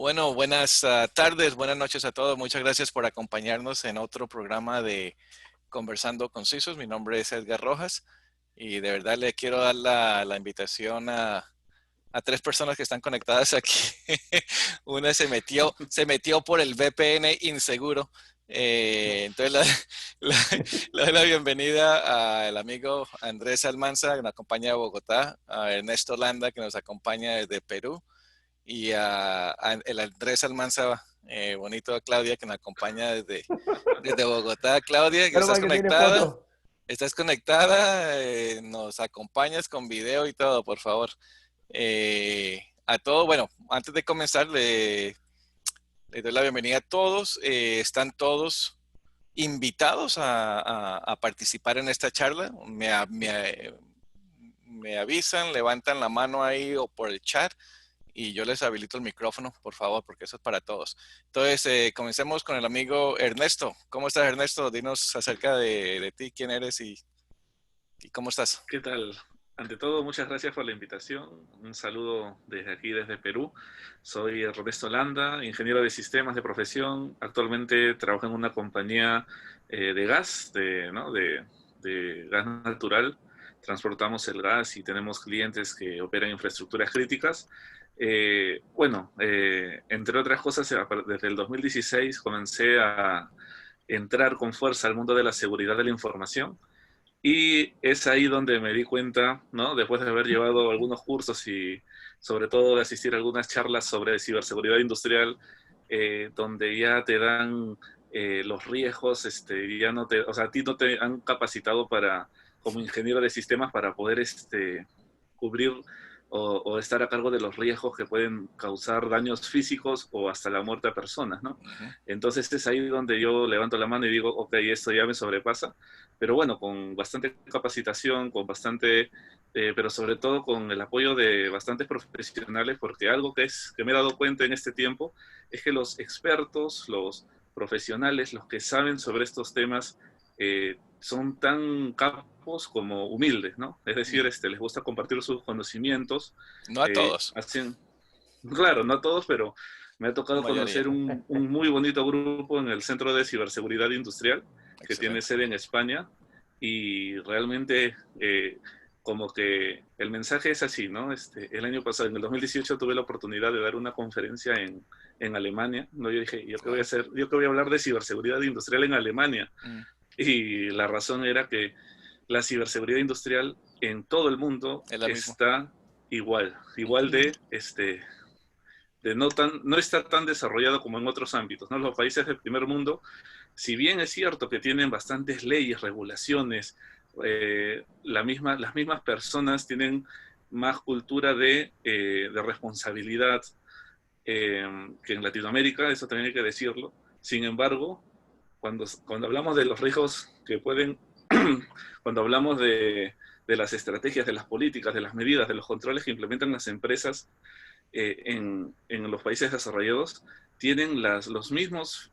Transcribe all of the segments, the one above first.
Bueno, buenas tardes, buenas noches a todos. Muchas gracias por acompañarnos en otro programa de Conversando con CISOs. Mi nombre es Edgar Rojas y de verdad le quiero dar la invitación a tres personas que están conectadas aquí. Una se metió por el VPN inseguro. Entonces la, le doy la bienvenida al amigo Andrés Almanza, que nos acompaña de Bogotá, a Ernesto Landa, que nos acompaña desde Perú, y a el Andrés Almanza, bonito, a Claudia, que nos acompaña desde Bogotá. Claudia, que Pero estás mal que tiene conectada, foto. nos acompañas con video y todo, por favor. A todo, bueno, antes de comenzar, le doy la bienvenida a todos. Están todos invitados a participar en esta charla. Me avisan, levantan la mano ahí o por el chat y yo les habilito el micrófono, por favor, porque eso es para todos. Entonces, comencemos con el amigo Ernesto. ¿Cómo estás, Ernesto? Dinos acerca de ti, quién eres y cómo estás. ¿Qué tal? Ante todo, muchas gracias por la invitación. Un saludo desde aquí, desde Perú. Soy Ernesto Landa, ingeniero de sistemas de profesión. Actualmente trabajo en una compañía de gas, ¿no? de gas natural. Transportamos el gas y tenemos clientes que operan infraestructuras críticas. Entre otras cosas, desde el 2016 comencé a entrar con fuerza al mundo de la seguridad de la información. Y es ahí donde me di cuenta, ¿no? Después de haber llevado algunos cursos y sobre todo de asistir a algunas charlas sobre ciberseguridad industrial, donde ya te dan los riesgos, ya no te, o sea, a ti no te han capacitado para, como ingeniero de sistemas para poder cubrir o estar a cargo de los riesgos que pueden causar daños físicos o hasta la muerte a personas, ¿no? Ujú. Entonces es ahí donde yo levanto la mano y digo, ok, esto ya me sobrepasa, pero bueno, con bastante capacitación, con bastante, pero sobre todo con el apoyo de bastantes profesionales, porque algo que me he dado cuenta en este tiempo es que los expertos, los profesionales, los que saben sobre estos temas, son tan capos como humildes, ¿no? Es decir, les gusta compartir sus conocimientos, No a todos, hacen, claro, no a todos, pero me ha la tocado mayoría. conocer un muy bonito grupo en el Centro de Ciberseguridad Industrial, que tiene Excelente. sede en España, y realmente como que el mensaje es así, ¿no? El año pasado, en el 2018, tuve la oportunidad de dar una conferencia en Alemania, ¿no? Yo dije, ¿yo qué voy a Wow. hacer? ¿Yo qué voy a hablar de ciberseguridad industrial en Alemania? Mm. Y la razón era que la ciberseguridad industrial en todo el mundo Es la misma. está igual, igual Ujú. de no está tan desarrollado como en otros ámbitos, ¿no? Los países del primer mundo, si bien es cierto que tienen bastantes leyes, regulaciones, las mismas personas tienen más cultura de responsabilidad que en Latinoamérica, eso también hay que decirlo. Sin embargo, cuando hablamos de los riesgos que pueden, cuando hablamos de las estrategias, de las políticas, de las medidas, de los controles que implementan las empresas en los países desarrollados, tienen los mismos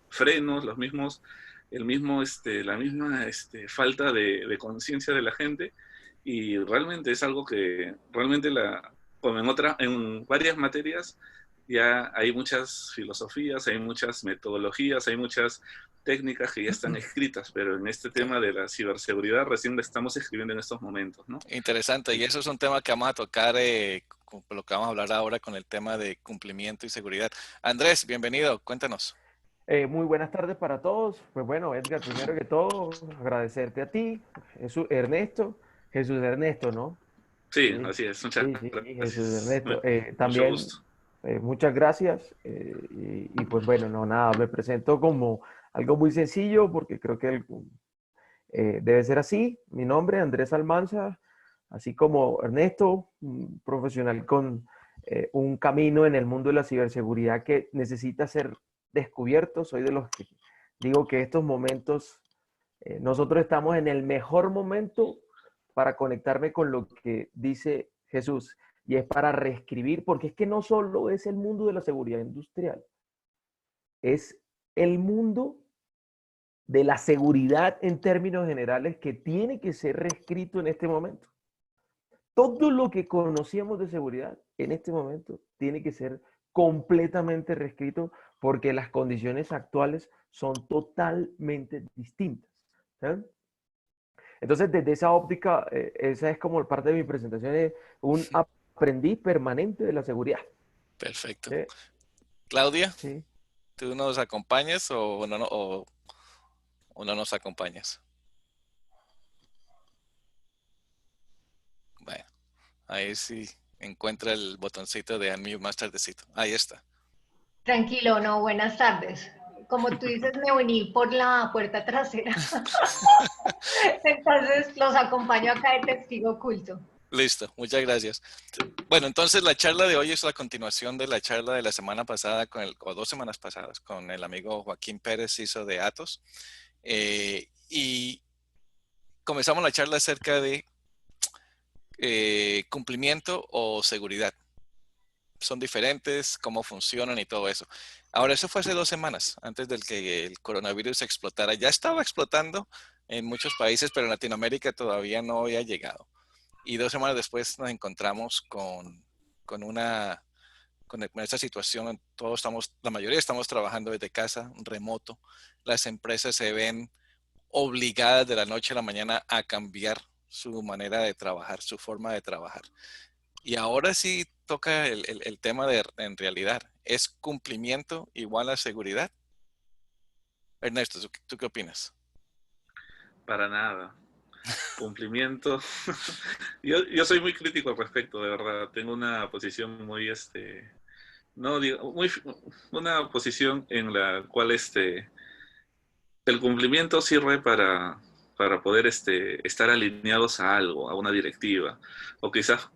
frenos, la misma falta de conciencia de la gente, y realmente es algo que realmente como en varias materias ya hay muchas filosofías, hay muchas metodologías, hay muchas técnicas que ya están escritas, pero en este Okay. tema de la ciberseguridad recién la estamos escribiendo en estos momentos, ¿no? Interesante. Y eso es un tema que vamos a tocar, con lo que vamos a hablar ahora con el tema de cumplimiento y seguridad. Andrés, bienvenido. Cuéntanos. Muy buenas tardes para todos. Pues bueno, Edgar, primero que todo, agradecerte a ti, Jesús Ernesto, ¿no? Sí, Sí, así es. Muchas sí, sí, Jesús gracias. Ernesto. Mucho También, gusto. muchas gracias. Y pues bueno, no, nada, me presento como algo muy sencillo porque creo que debe ser así. Mi nombre, Andrés Almanza, así como Ernesto, un profesional con un camino en el mundo de la ciberseguridad que necesita ser descubierto. Soy de los que digo que estos momentos, nosotros estamos en el mejor momento para conectarme con lo que dice Jesús, y es para reescribir, porque es que no solo es el mundo de la seguridad industrial, es el mundo de la seguridad en términos generales que tiene que ser reescrito en este momento. todo lo que conocíamos de seguridad en este momento tiene que ser completamente reescrito porque las condiciones actuales son totalmente distintas. ¿Sí? Entonces, desde esa óptica, esa es como parte de mi presentación, es un aprendiz permanente de la seguridad. Perfecto. ¿Sí? Claudia, Sí. ¿tú nos acompañas o no nos acompañas? Bueno, ahí sí encuentra el botoncito de unmute más tardecito. Ahí está. Tranquilo, no, buenas tardes. Como tú dices, me uní por la puerta trasera. Entonces los acompaño acá de testigo oculto. Listo, muchas gracias. Bueno, entonces la charla de hoy es la continuación de la charla de la semana pasada, o 2 semanas pasadas, con el amigo Joaquín Pérez hizo de Atos. Y comenzamos la charla acerca de cumplimiento o seguridad. Son diferentes, cómo funcionan y todo eso. Ahora, eso fue hace 2 semanas, antes del que el coronavirus explotara. Ya estaba explotando en muchos países, pero en Latinoamérica todavía no había llegado. Y 2 semanas después nos encontramos con esta situación. La mayoría estamos trabajando desde casa, remoto. Las empresas se ven obligadas de la noche a la mañana a cambiar su manera de trabajar, su forma de trabajar. Y ahora sí toca el tema en realidad. ¿Es cumplimiento igual a seguridad? Ernesto, ¿tú qué opinas? Para nada. Cumplimiento. Yo soy muy crítico al respecto, de verdad. Tengo una posición muy, no digo, una posición en la cual el cumplimiento sirve para poder estar alineados a algo, a una directiva, o quizás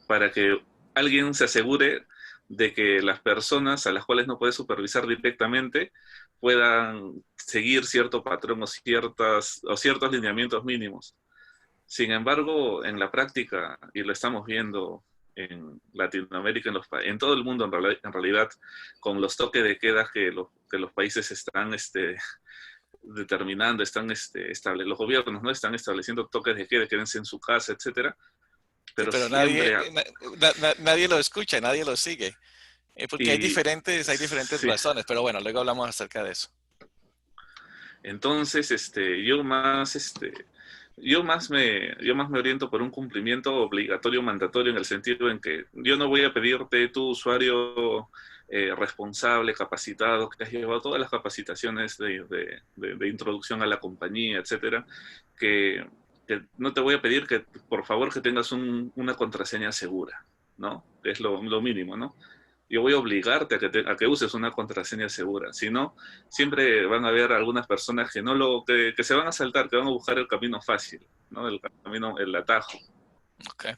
para que alguien se asegure de que las personas a las cuales no puede supervisar directamente puedan seguir cierto patrón o ciertos lineamientos mínimos. Sin embargo, en la práctica, y lo estamos viendo en Latinoamérica, en todo el mundo en realidad, con los toques de queda que los países están determinando, los gobiernos no están estableciendo toques de queda, quédense en su casa, etcétera, Sí, pero pero siempre nadie lo escucha, nadie lo sigue. Porque hay y diferentes sí. razones, pero bueno, luego hablamos acerca de eso. Entonces, yo más me oriento por un cumplimiento obligatorio, mandatorio, en el sentido en que yo no voy a pedirte, tu usuario responsable, capacitado, que has llevado todas las capacitaciones de introducción a la compañía, etcétera, que no te voy a pedir que, por favor, que tengas una contraseña segura, ¿no? Que es lo mínimo, ¿no? Yo voy a obligarte a que uses una contraseña segura. Si no, siempre van a haber algunas personas que se van a saltar, que van a buscar el camino fácil, ¿no? El atajo. Ok.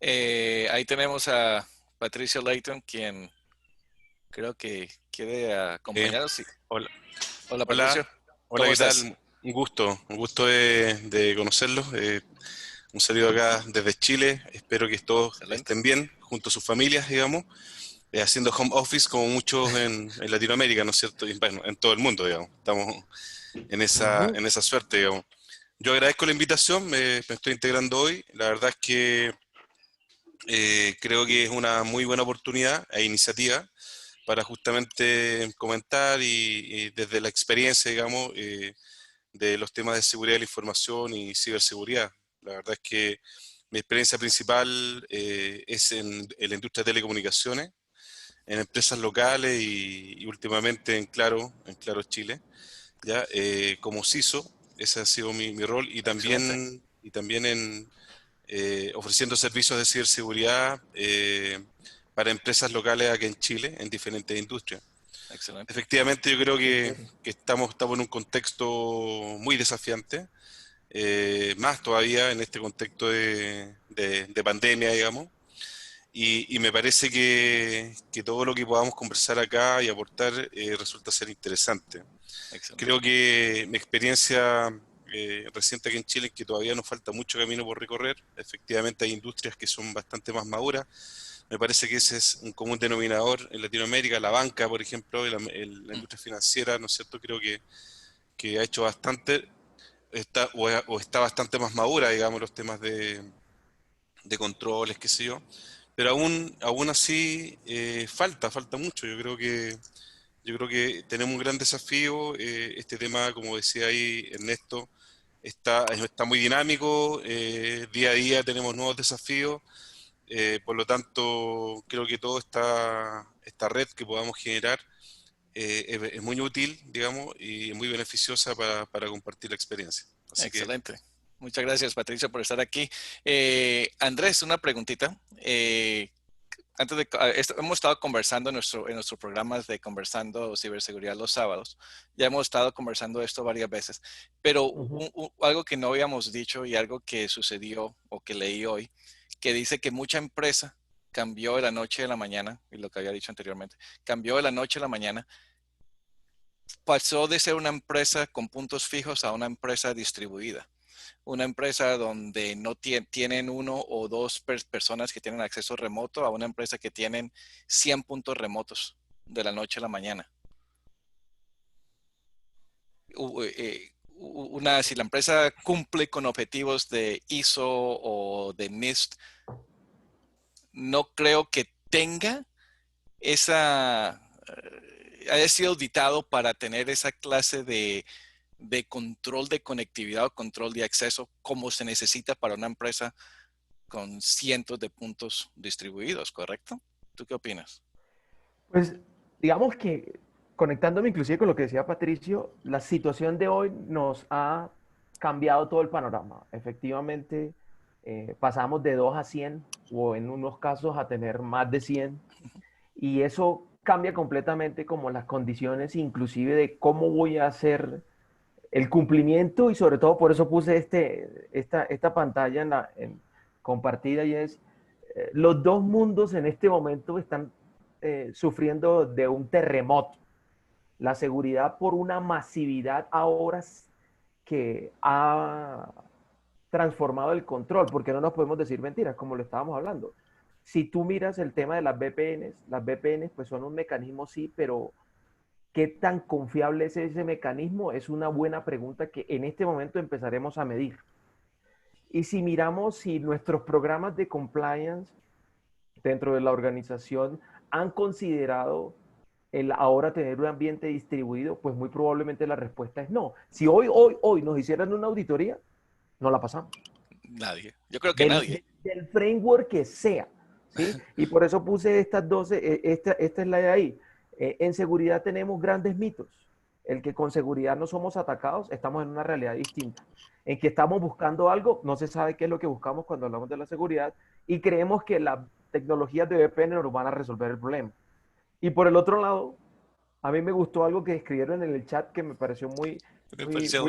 Ahí tenemos a Patricio Layton, quien creo que quiere acompañarnos. Sí. Hola, Hola, Patricio. hola, hola, ¿Cómo ¿qué estás? tal? Un gusto de conocerlos. Un saludo acá desde Chile. Espero que todos Excelente. estén bien, junto a sus familias, digamos, haciendo home office como muchos en Latinoamérica, ¿no es cierto? Y, bueno, en todo el mundo, digamos. Estamos en esa suerte, digamos. Yo agradezco la invitación, me estoy integrando hoy. La verdad es que creo que es una muy buena oportunidad e iniciativa para justamente comentar y desde la experiencia, digamos, de los temas de seguridad de la información y ciberseguridad. La verdad es que mi experiencia principal es en la industria de telecomunicaciones, en empresas locales y últimamente en Claro Chile, ya como CISO, ese ha sido mi rol Excelente. y también en ofreciendo servicios de ciberseguridad para empresas locales aquí en Chile, en diferentes industrias. Excelente. Efectivamente, yo creo Qué chévere. que estamos en un contexto muy desafiante, más todavía en este contexto de pandemia, digamos, y me parece que todo lo que podamos conversar acá y aportar resulta ser interesante. Excelente. Creo que mi experiencia reciente aquí en Chile es que todavía nos falta mucho camino por recorrer. Efectivamente, hay industrias que son bastante más maduras. Me parece que ese es un común denominador en Latinoamérica. La banca, por ejemplo, y la industria financiera, ¿no es cierto? Creo que ha hecho bastante, o está bastante más madura, digamos, los temas de controles, qué sé yo, pero aún así falta mucho. Yo creo que tenemos un gran desafío. Este tema, como decía ahí Ernesto, está muy dinámico. Día a día tenemos nuevos desafíos. Por lo tanto, creo que toda esta red que podamos generar es muy útil, digamos, y muy beneficiosa para compartir la experiencia. Así que Excelente. Muchas gracias, Patricia, por estar aquí. Andrés, una preguntita. Antes de, hemos estado conversando en nuestros programas de Conversando Ciberseguridad los sábados. Ya hemos estado conversando esto varias veces, pero algo que no habíamos dicho y algo que sucedió o que leí hoy, que dice que mucha empresa cambió de la noche a la mañana, y lo que había dicho anteriormente, cambió de la noche a la mañana, pasó de ser una empresa con puntos fijos a una empresa distribuida. Una empresa donde no tienen uno o dos personas que tienen acceso remoto a una empresa que tienen 100 puntos remotos de la noche a la mañana. Si la empresa cumple con objetivos de ISO o de NIST, no creo que tenga haya sido auditado para tener esa clase de control de conectividad o control de acceso como se necesita para una empresa con cientos de puntos distribuidos, ¿correcto? ¿Tú qué opinas? Pues digamos que conectándome inclusive con lo que decía Patricio, la situación de hoy nos ha cambiado todo el panorama. Efectivamente, pasamos de 2 a 100 o en unos casos a tener más de 100 y eso cambia completamente como las condiciones inclusive de cómo voy a hacer el cumplimiento y sobre todo por eso puse esta pantalla compartida y es, los dos mundos en este momento están sufriendo de un terremoto. La seguridad por una masividad ahora que ha transformado el control, porque no nos podemos decir mentiras, como lo estábamos hablando. Si tú miras el tema de las VPNs pues son un mecanismo sí, pero ¿qué tan confiable es ese mecanismo? Es una buena pregunta que en este momento empezaremos a medir. Y si miramos si nuestros programas de compliance dentro de la organización han considerado el ahora tener un ambiente distribuido, pues muy probablemente la respuesta es no. Si hoy nos hicieran una auditoría, no la pasamos. Nadie. Yo creo que nadie. Del framework que sea, ¿sí? Y por eso puse estas 12, esta es la de ahí. En seguridad tenemos grandes mitos. El que con seguridad no somos atacados, estamos en una realidad distinta. En que estamos buscando algo, no se sabe qué es lo que buscamos cuando hablamos de la seguridad y creemos que las tecnologías de VPN nos van a resolver el problema. Y por el otro lado, a mí me gustó algo que escribieron en el chat que me pareció muy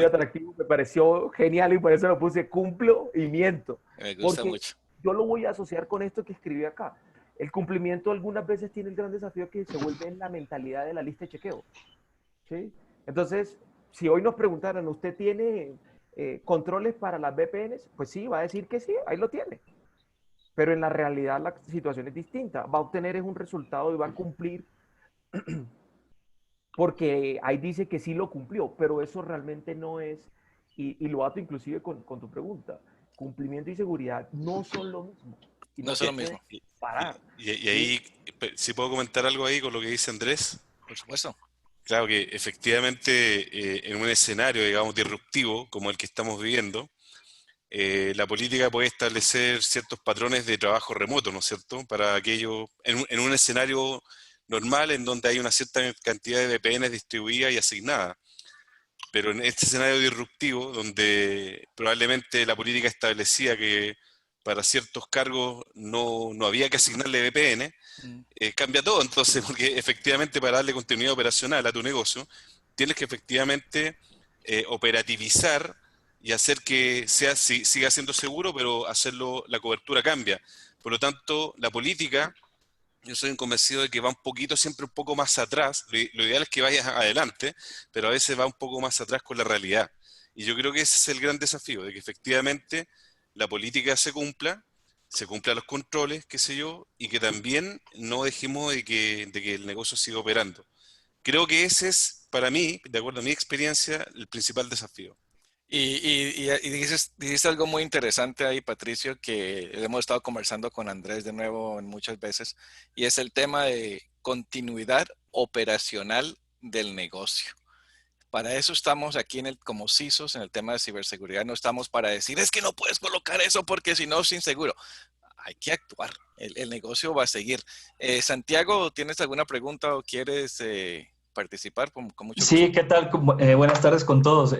atractivo, me pareció genial y por eso lo puse cumplo y miento. Me gusta porque mucho. yo lo voy a asociar con esto que escribí acá. El cumplimiento algunas veces tiene el gran desafío que se vuelve en la mentalidad de la lista de chequeo. ¿Sí? Entonces, si hoy nos preguntaran, ¿usted tiene controles para las VPNs? Pues sí, va a decir que sí, ahí lo tiene. Pero en la realidad la situación es distinta. Va a obtener un resultado y va a cumplir porque ahí dice que sí lo cumplió, pero eso realmente no es, y lo ato inclusive con tu pregunta, cumplimiento y seguridad no son lo mismo. No son lo mismo. Parar. Y ahí, si puedo comentar algo ahí con lo que dice Andrés. Por supuesto. Claro que efectivamente en un escenario, digamos, disruptivo como el que estamos viviendo, la política puede establecer ciertos patrones de trabajo remoto, ¿no es cierto? Para aquello, en un escenario normal en donde hay una cierta cantidad de VPNs distribuidas y asignadas. Pero en este escenario disruptivo, donde probablemente la política establecía que para ciertos cargos no había que asignarle VPN, cambia todo entonces, porque efectivamente para darle continuidad operacional a tu negocio, tienes que efectivamente operativizar y hacer que siga siendo seguro, pero hacerlo, la cobertura cambia. Por lo tanto, la política, yo soy convencido de que va un poquito, siempre un poco más atrás. Lo ideal es que vayas adelante, pero a veces va un poco más atrás con la realidad. Y yo creo que ese es el gran desafío, de que efectivamente la política se cumplan los controles, qué sé yo, y que también no dejemos de que el negocio siga operando. Creo que ese es, para mí, de acuerdo a mi experiencia, el principal desafío. Y dices algo muy interesante ahí, Patricio, que hemos estado conversando con Andrés de nuevo muchas veces, y es el tema de continuidad operacional del negocio. Para eso estamos aquí como CISOs en el tema de ciberseguridad. No estamos para decir, es que no puedes colocar eso porque si no es inseguro. Hay que actuar. El negocio va a seguir. Santiago, ¿tienes alguna pregunta o quieres participar? Con mucho gusto. Sí, ¿qué tal? Buenas tardes con todos.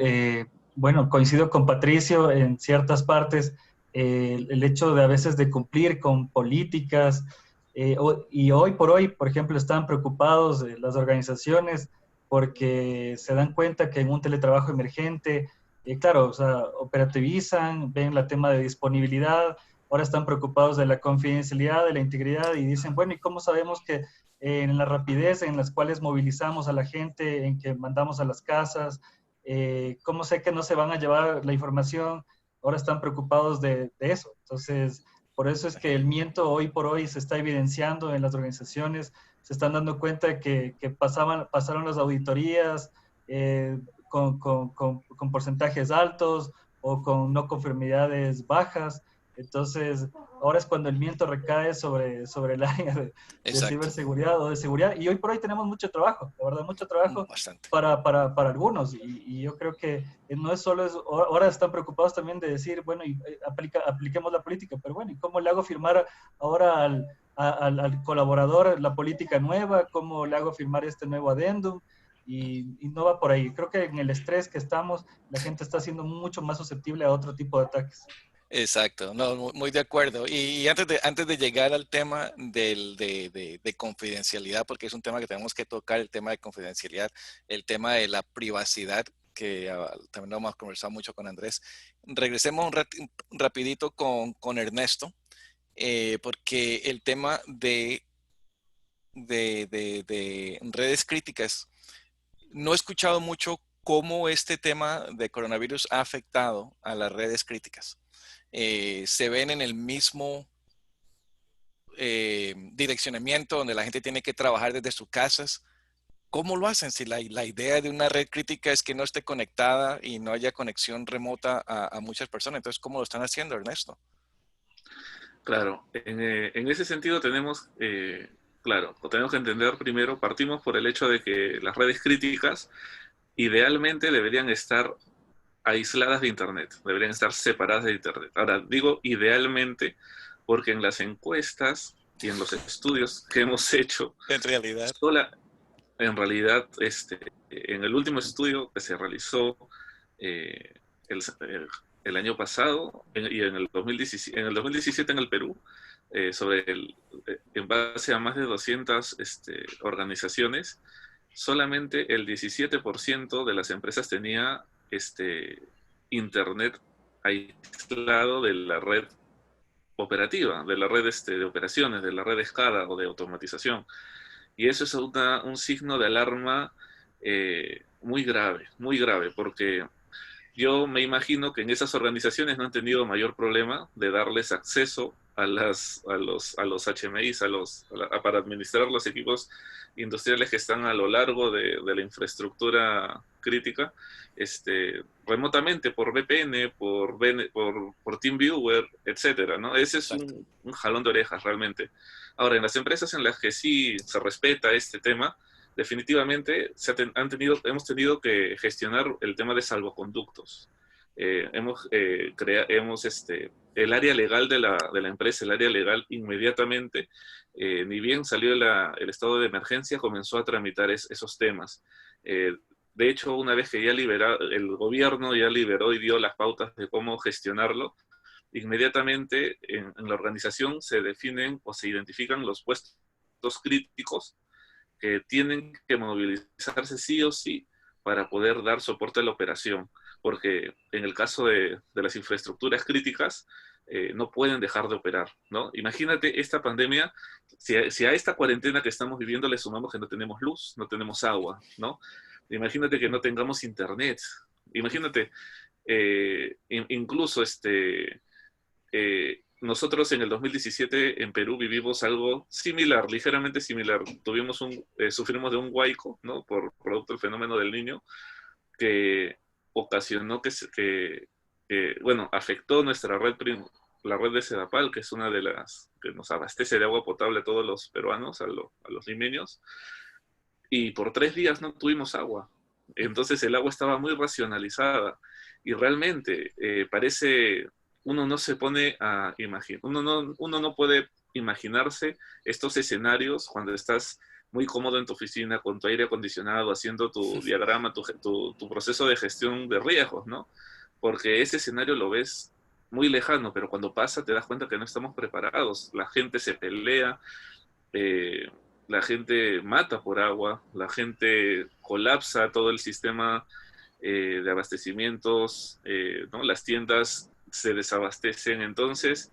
Bueno, coincido con Patricio en ciertas partes. El hecho de a veces de cumplir con políticas y hoy por hoy, por ejemplo, están preocupados las organizaciones porque se dan cuenta que en un teletrabajo emergente, claro, o sea, operativizan, ven el tema de disponibilidad, ahora están preocupados de la confidencialidad, de la integridad y dicen, bueno, ¿y cómo sabemos que en la rapidez en las cuales movilizamos a la gente, en que mandamos a las casas, cómo sé que no se van a llevar la información? Ahora están preocupados de eso. Entonces, por eso es que el miento hoy por hoy se está evidenciando en las organizaciones, se están dando cuenta que pasaron las auditorías con porcentajes altos o con no conformidades bajas. Entonces, ahora es cuando el miento recae sobre el área de Exacto. ciberseguridad o de seguridad. Y hoy por hoy tenemos mucho trabajo, la verdad, mucho trabajo Bastante. para algunos. Y yo creo que no es solo eso, ahora están preocupados también de decir, bueno, apliquemos la política, pero bueno, ¿y cómo le hago firmar ahora al colaborador la política nueva? ¿Cómo le hago firmar este nuevo adendum? Y no va por ahí. Creo que en el estrés que estamos, la gente está siendo mucho más susceptible a otro tipo de ataques. Exacto, no, muy de acuerdo. Y antes de llegar al tema de confidencialidad, porque es un tema que tenemos que tocar, el tema de confidencialidad, el tema de la privacidad, que también lo hemos conversado mucho con Andrés. Regresemos un rapidito con Ernesto, porque el tema de redes críticas, no he escuchado mucho cómo este tema de coronavirus ha afectado a las redes críticas. Se ven en el mismo direccionamiento donde la gente tiene que trabajar desde sus casas. ¿Cómo lo hacen? Si la idea de una red crítica es que no esté conectada y no haya conexión remota a muchas personas. Entonces, ¿cómo lo están haciendo, Ernesto? Claro, en ese sentido tenemos, claro, tenemos que entender primero, partimos por el hecho de que las redes críticas idealmente deberían estar aisladas de Internet, deberían estar separadas de Internet. Ahora, digo idealmente porque en las encuestas y en los estudios que hemos hecho, En realidad. en realidad, en el último estudio que se realizó eh, el, el año pasado y en el 2017 en el Perú, en base a más de 200 organizaciones, solamente el 17% de las empresas tenía Internet aislado de la red operativa, de la red de operaciones, de la red de SCADA o de automatización. Y eso es un signo de alarma muy grave, porque yo me imagino que en esas organizaciones no han tenido mayor problema de darles acceso a los HMIs, para administrar los equipos industriales que están a lo largo de la infraestructura crítica, remotamente por VPN, por TeamViewer, etcétera, ¿no? Ese es un jalón de orejas realmente. Ahora, en las empresas en las que sí se respeta este tema, definitivamente hemos tenido que gestionar el tema de salvoconductos. El área legal de la empresa, el área legal inmediatamente, ni bien salió el estado de emergencia, comenzó a tramitar esos temas. De hecho, una vez que el gobierno ya liberó y dio las pautas de cómo gestionarlo, inmediatamente en la organización se definen o se identifican los puestos críticos que tienen que movilizarse sí o sí para poder dar soporte a la operación, porque en el caso de las infraestructuras críticas, no pueden dejar de operar, ¿no? Imagínate esta pandemia, si a esta cuarentena que estamos viviendo le sumamos que no tenemos luz, no tenemos agua, ¿no? Imagínate que no tengamos internet, imagínate, incluso nosotros en el 2017 en Perú vivimos algo similar, ligeramente similar. Sufrimos de un huaico, ¿no? Por producto del fenómeno del Niño, que ocasionó bueno, afectó nuestra red, la red de Sedapal, que es una de las que nos abastece de agua potable a todos los peruanos, a los limeños, y por 3 días no tuvimos agua. Entonces el agua estaba muy racionalizada y realmente uno no se pone a imaginar, uno no puede imaginarse estos escenarios cuando estás muy cómodo en tu oficina con tu aire acondicionado, haciendo tu diagrama, tu proceso de gestión de riesgos, ¿no? Porque ese escenario lo ves muy lejano, pero cuando pasa te das cuenta que no estamos preparados. La gente se pelea, la gente mata por agua, la gente colapsa todo el sistema de abastecimientos, ¿no? Las tiendas se desabastecen. Entonces,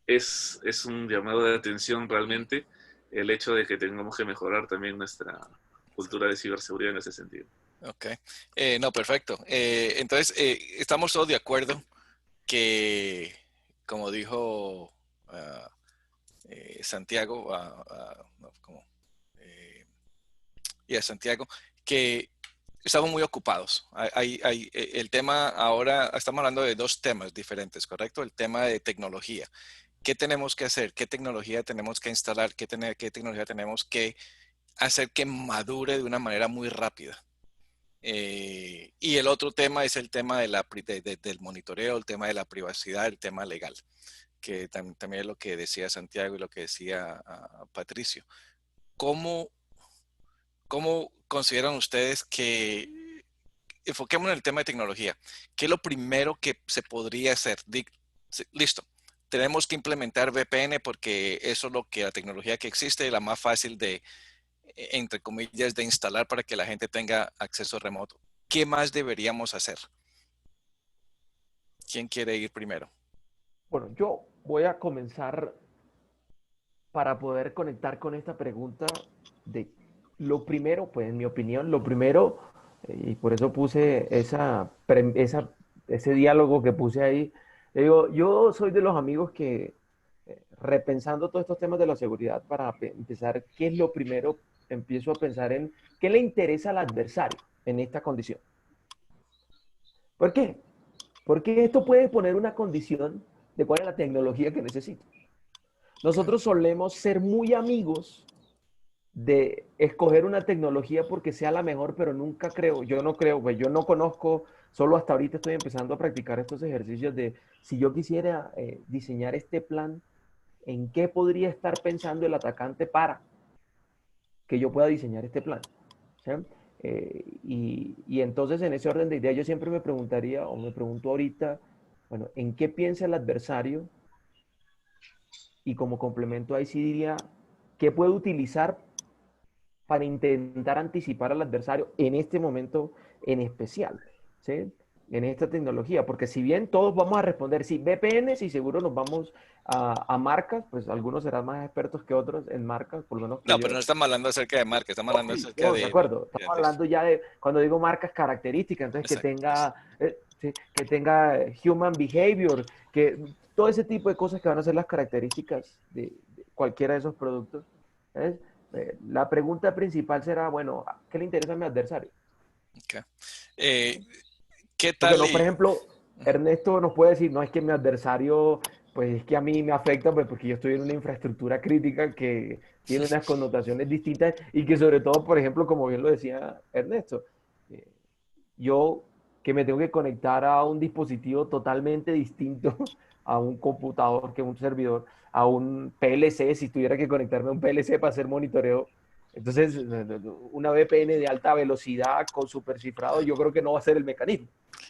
es un llamado de atención realmente el hecho de que tengamos que mejorar también nuestra cultura de ciberseguridad en ese sentido. Ok. No, perfecto. Entonces, estamos todos de acuerdo que, como dijo Santiago, no, Santiago, que estamos muy ocupados. El tema ahora, estamos hablando de 2 temas diferentes, ¿correcto? El tema de tecnología. ¿Qué tenemos que hacer? ¿Qué tecnología tenemos que instalar? ¿Qué tecnología tenemos que hacer que madure de una manera muy rápida? Y el otro tema es el tema del monitoreo, el tema de la privacidad, el tema legal, que también es lo que decía Santiago y lo que decía Patricio. ¿Cómo consideran ustedes que, enfoquémonos en el tema de tecnología, qué es lo primero que se podría hacer? Listo, tenemos que implementar VPN porque eso es lo que la tecnología que existe, la más fácil de, entre comillas, de instalar para que la gente tenga acceso remoto. ¿Qué más deberíamos hacer? ¿Quién quiere ir primero? Bueno, yo voy a comenzar para poder conectar con esta pregunta de lo primero, pues en mi opinión, lo primero, y por eso puse ese diálogo que puse ahí, digo, yo soy de los amigos que repensando todos estos temas de la seguridad para empezar, ¿qué es lo primero? Empiezo a pensar en qué le interesa al adversario en esta condición. ¿Por qué? Porque esto puede poner una condición de cuál es la tecnología que necesito. Nosotros solemos ser muy amigos de escoger una tecnología porque sea la mejor, pero nunca creo, yo no creo, pues yo no conozco, solo hasta ahorita estoy empezando a practicar estos ejercicios de si yo quisiera diseñar este plan, ¿en qué podría estar pensando el atacante para que yo pueda diseñar este plan? ¿Sí? Y entonces en ese orden de ideas yo siempre me preguntaría o me pregunto ahorita, bueno, ¿en qué piensa el adversario? Y como complemento ahí sí diría, ¿qué puedo utilizar para intentar anticipar al adversario en este momento en especial? ¿Sí? En esta tecnología, porque si bien todos vamos a responder, sí, VPNs y seguro nos vamos a marcas, pues algunos serán más expertos que otros en marcas, por lo menos que No, yo. pero no estamos hablando acerca de marca, estamos hablando Sí, acerca no, de acuerdo, de estamos hablando ya de, cuando digo marcas características, entonces exacto. que tenga human behavior, que todo ese tipo de cosas que van a ser las características de cualquiera de esos productos. ¿Sabes? La pregunta principal será, bueno, ¿qué le interesa a mi adversario? Okay. ¿Qué Porque tal? no, por ejemplo, Ernesto nos puede decir, no es que mi adversario, pues es que a mí me afecta, pues porque yo estoy en una infraestructura crítica que tiene unas connotaciones distintas y que sobre todo, por ejemplo, como bien lo decía Ernesto, eh, yo que me tengo que conectar a un dispositivo totalmente distinto a un computador que un servidor, a un PLC, si tuviera que conectarme a un PLC para hacer monitoreo. Entonces, una VPN de alta velocidad con supercifrado, yo creo que no va a ser el mecanismo.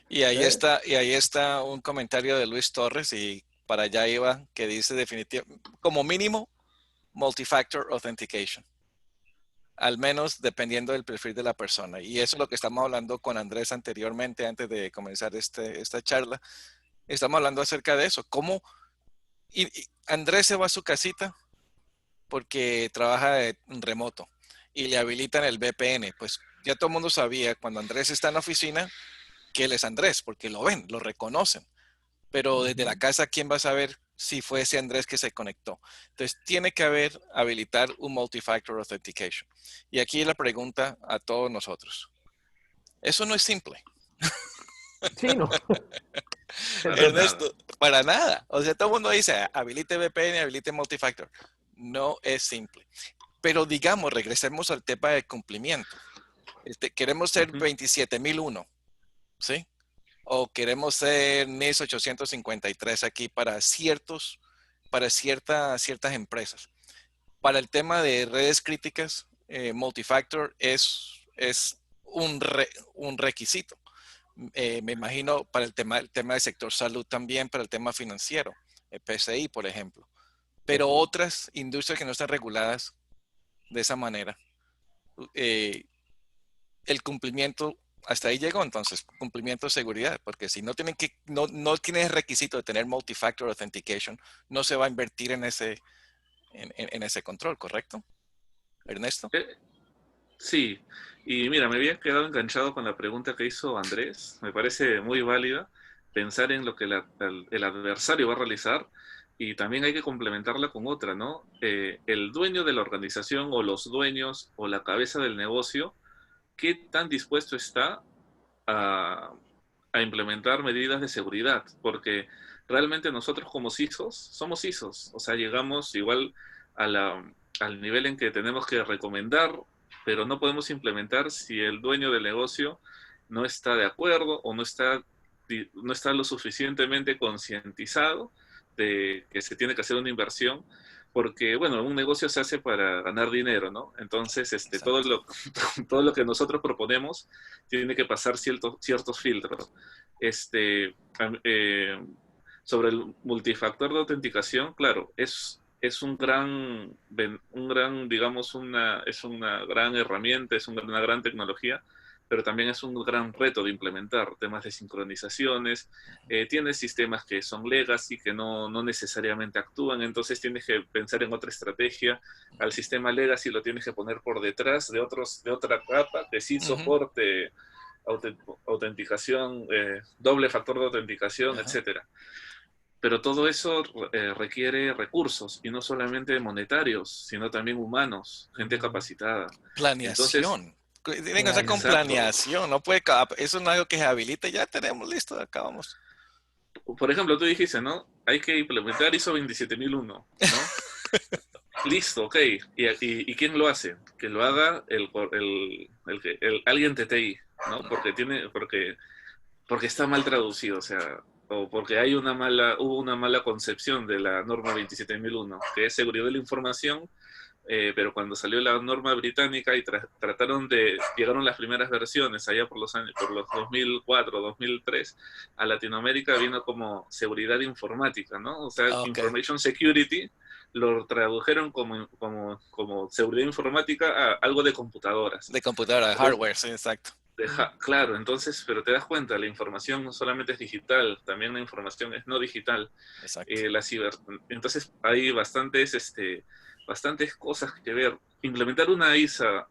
Y ahí está un comentario de Luis Torres y para allá iba que dice definitivamente, como mínimo, multifactor authentication. Al menos dependiendo del perfil de la persona. Y eso es lo que estamos hablando con Andrés anteriormente, antes de comenzar esta charla. Estamos hablando acerca de eso. ¿Cómo y Andrés se va a su casita porque trabaja en remoto y le habilitan el VPN? Pues ya todo el mundo sabía cuando Andrés está en la oficina que él es Andrés, porque lo ven, lo reconocen. Pero desde la casa, ¿quién va a saber si fue ese Andrés que se conectó? Entonces, tiene que habilitar un multifactor authentication. Y aquí la pregunta a todos nosotros. Eso no es simple. Sí, no. Para Ernesto, nada. para nada. O sea, todo el mundo dice, habilite VPN, habilite multifactor. No es simple. Pero digamos, regresemos al tema de cumplimiento. Queremos ser Ujú. 27001, ¿sí? O queremos ser NIS 853 aquí para ciertas empresas. Para el tema de redes críticas, multifactor es un requisito. Me imagino para el tema del sector salud también, para el tema financiero, PCI, por ejemplo. Pero Perfecto. otras industrias que no están reguladas de esa manera, eh, el cumplimiento hasta ahí llegó. Entonces, cumplimiento de seguridad, porque si no tienes requisito de tener multifactor authentication, no se va a invertir en ese control, ¿correcto, Ernesto? Eh, sí, y mira, me había quedado enganchado con la pregunta que hizo Andrés. Me parece muy válida pensar en lo que el adversario va a realizar y también hay que complementarla con otra, ¿no? El dueño de la organización o los dueños o la cabeza del negocio, ¿qué tan dispuesto está a, a implementar medidas de seguridad? Porque realmente nosotros como CISOs somos CISOs, o sea, llegamos igual a al nivel en que tenemos que recomendar, pero no podemos implementar si el dueño del negocio no está de acuerdo o no está lo suficientemente concientizado de que se tiene que hacer una inversión, porque, bueno, un negocio se hace para ganar dinero, ¿no? Entonces, Exacto. todo lo que nosotros proponemos tiene que pasar ciertos filtros. Este, eh, sobre el multifactor de autenticación, claro, es digamos, es una gran herramienta, es una gran tecnología, pero también es un gran reto de implementar temas de sincronizaciones. Tienes sistemas que son legacy, que no necesariamente actúan, entonces tienes que pensar en otra estrategia. Al sistema legacy lo tienes que poner por detrás de otra capa que sí Ujú. soporte autenticación, doble factor de autenticación, Ajá. etcétera. Pero todo eso requiere recursos, y no solamente monetarios, sino también humanos, gente Ujú. capacitada. Entonces, Planeación. Tienen que ser con Planeación. exacto. planeación. No puede, eso no es algo que se habilite. Ya tenemos listo, acabamos. Por ejemplo, tú dijiste, ¿no? Hay que implementar ISO 27001, ¿no? Listo, ok. ¿Y quién lo hace? Que lo haga alguien TTI, ¿no? Porque está mal traducido, o sea, o porque hubo una mala concepción de la norma 27001, que es seguridad de la información, pero cuando salió la norma británica y llegaron las primeras versiones allá por los 2004, 2003, a Latinoamérica vino como seguridad informática, ¿no? O sea, Ok. Information Security lo tradujeron como seguridad informática a algo de computadoras. De computadora, de Entonces, hardware, sí, exacto. claro, entonces, pero te das cuenta, la información no solamente es digital, también la información es no digital. Exacto. La entonces hay bastantes cosas que ver. Implementar una ISO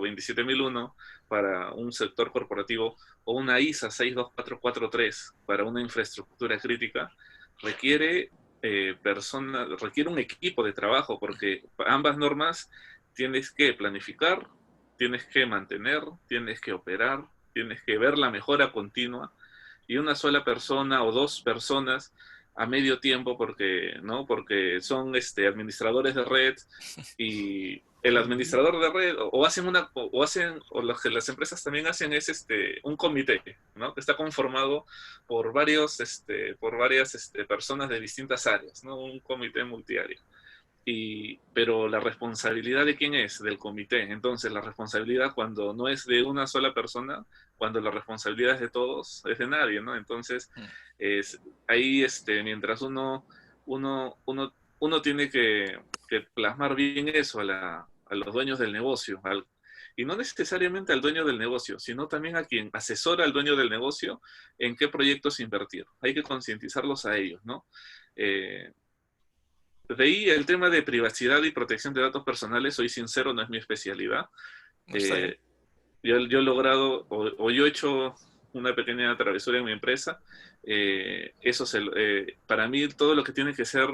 27001 para un sector corporativo o una ISA 62443 para una infraestructura crítica requiere requiere un equipo de trabajo, porque ambas normas tienes que planificar, tienes que mantener, tienes que operar, tienes que ver la mejora continua, y una sola persona o dos personas a medio tiempo, porque son administradores de red, y el Ujú. administrador de red o lo que las empresas también hacen es un comité, ¿no? Que está conformado por varias personas de distintas áreas, ¿no? Un comité multiárea. Pero la responsabilidad de quién es, del comité. Entonces, la responsabilidad, cuando no es de una sola persona, cuando la responsabilidad es de todos, es de nadie, ¿no? Entonces, Mm. es, ahí, mientras uno tiene que plasmar bien eso a los dueños del negocio, y no necesariamente al dueño del negocio, sino también a quien asesora al dueño del negocio en qué proyectos invertir. Hay que concientizarlos a ellos, ¿no? Eh, de ahí el tema de privacidad y protección de datos personales, soy sincero, no es mi especialidad. No está bien. Eh, yo he logrado, o yo he hecho una pequeña travesura en mi empresa. Para mí, todo lo que tiene que ser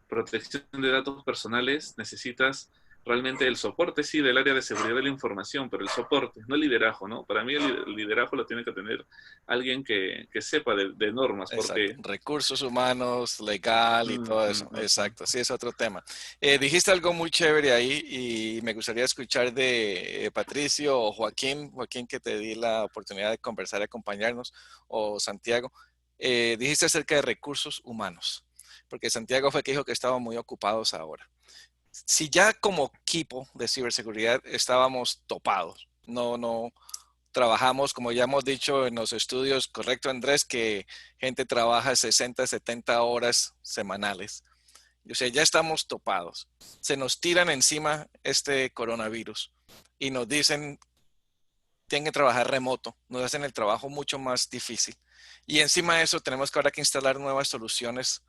protección de datos personales, necesitas realmente el soporte sí del área de seguridad de la información, pero el soporte, no el liderazgo, ¿no? Para mí el liderazgo lo tiene que tener alguien que sepa de normas, Exacto. porque... Recursos humanos, legal y todo eso. Exacto. Sí, es otro tema. Dijiste algo muy chévere ahí y me gustaría escuchar de Patricio o Joaquín, que te di la oportunidad de conversar y acompañarnos, o Santiago. Dijiste acerca de recursos humanos, porque Santiago fue que dijo que estaban muy ocupados ahora. Si ya como equipo de ciberseguridad estábamos topados, no trabajamos, como ya hemos dicho en los estudios, correcto Andrés, que gente trabaja 60, 70 horas semanales. O sea, ya estamos topados. Se nos tiran encima este coronavirus y nos dicen, tienen que trabajar remoto, nos hacen el trabajo mucho más difícil. Y encima de eso tenemos que ahora que instalar nuevas soluciones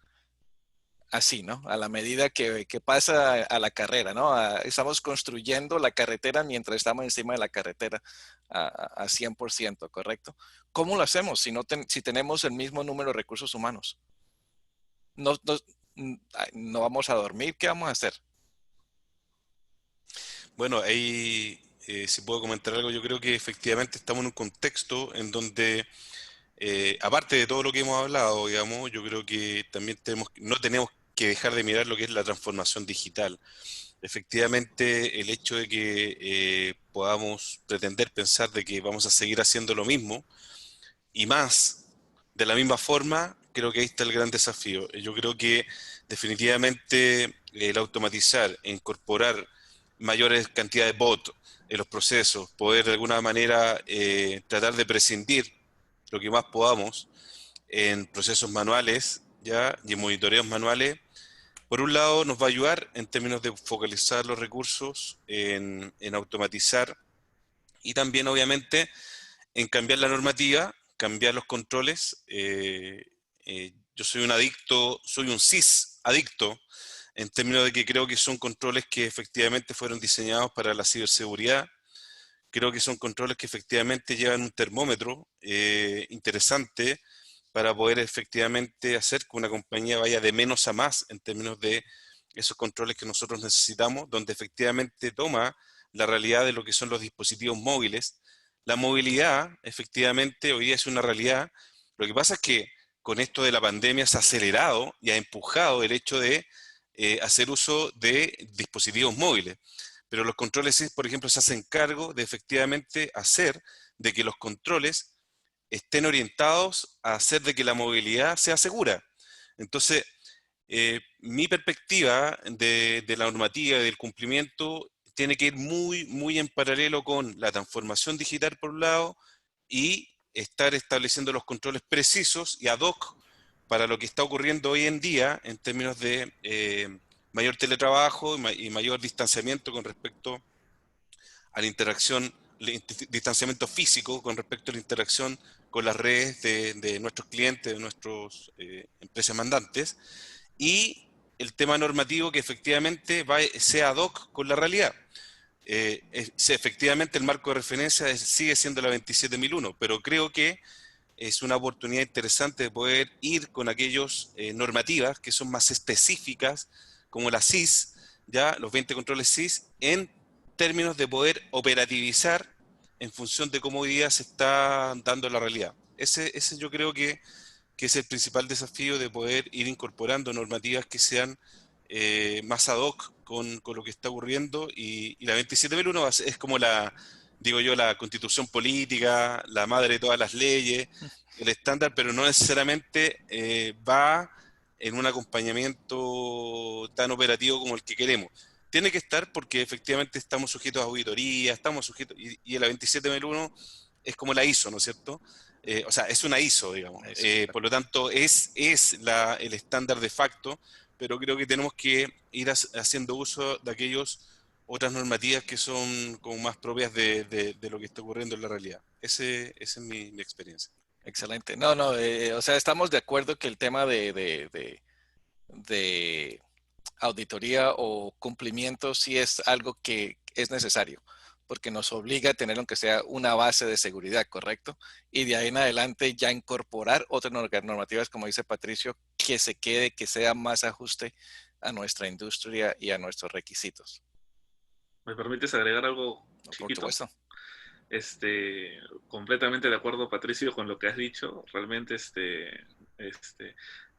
así, ¿no? A la medida que pasa a la carrera, ¿no? Estamos construyendo la carretera mientras estamos encima de la carretera a 100%, ¿correcto? ¿Cómo lo hacemos si tenemos el mismo número de recursos humanos? No, no, no vamos a dormir, ¿qué vamos a hacer? Bueno, ahí, si puedo comentar algo, yo creo que efectivamente estamos en un contexto en donde, aparte de todo lo que hemos hablado, digamos, yo creo que también no tenemos que dejar de mirar lo que es la transformación digital. Efectivamente, el hecho de que podamos pretender pensar de que vamos a seguir haciendo lo mismo y más de la misma forma, creo que ahí está el gran desafío. Yo creo que definitivamente el automatizar, incorporar mayores cantidades de bots en los procesos, poder de alguna manera tratar de prescindir lo que más podamos en procesos manuales ya y en monitoreos manuales, por un lado nos va a ayudar en términos de focalizar los recursos, en automatizar y también obviamente en cambiar la normativa, cambiar los controles. Yo soy un adicto, soy un CIS adicto, en términos de que creo que son controles que efectivamente fueron diseñados para la ciberseguridad. Creo que son controles que efectivamente llevan un termómetro interesante para poder efectivamente hacer que una compañía vaya de menos a más en términos de esos controles que nosotros necesitamos, donde efectivamente toma la realidad de lo que son los dispositivos móviles. La movilidad, efectivamente, hoy día es una realidad. Lo que pasa es que con esto de la pandemia se ha acelerado y ha empujado el hecho de hacer uso de dispositivos móviles. Pero los controles SIS, por ejemplo, se hacen cargo de efectivamente hacer de que los controles estén orientados a hacer de que la movilidad sea segura. Entonces, mi perspectiva de la normativa y del cumplimiento tiene que ir muy, muy en paralelo con la transformación digital por un lado y estar estableciendo los controles precisos y ad hoc para lo que está ocurriendo hoy en día en términos de mayor teletrabajo y mayor distanciamiento con respecto a la interacción, distanciamiento físico con respecto a la interacción con las redes de nuestros clientes, de nuestras empresas mandantes, y el tema normativo que efectivamente sea ad hoc con la realidad. Efectivamente el marco de referencia sigue siendo la 27001, pero creo que es una oportunidad interesante de poder ir con aquellas normativas que son más específicas, como la CIS, ya los 20 controles CIS, en términos de poder operativizar en función de cómo hoy día se está dando la realidad. Ese yo creo que es el principal desafío de poder ir incorporando normativas que sean más ad hoc con lo que está ocurriendo y la 27001 es como la, digo yo, la constitución política, la madre de todas las leyes, el estándar, pero no necesariamente va en un acompañamiento tan operativo como el que queremos. Tiene que estar porque efectivamente estamos sujetos a auditoría, estamos sujetos, y la 27001 es como la ISO, ¿no es cierto? O sea, es una ISO, digamos. Por lo tanto, es el estándar de facto, pero creo que tenemos que ir haciendo uso de aquellas otras normativas que son como más propias de lo que está ocurriendo en la realidad. Esa es mi experiencia. Excelente. No, no, o sea, estamos de acuerdo que el tema de auditoría o cumplimiento sí es algo que es necesario, porque nos obliga a tener aunque sea una base de seguridad, ¿correcto? Y de ahí en adelante ya incorporar otras normativas, como dice Patricio, que que sea más ajuste a nuestra industria y a nuestros requisitos. ¿Me permites agregar algo Por chiquito? supuesto. Completamente de acuerdo, Patricio, con lo que has dicho. Realmente,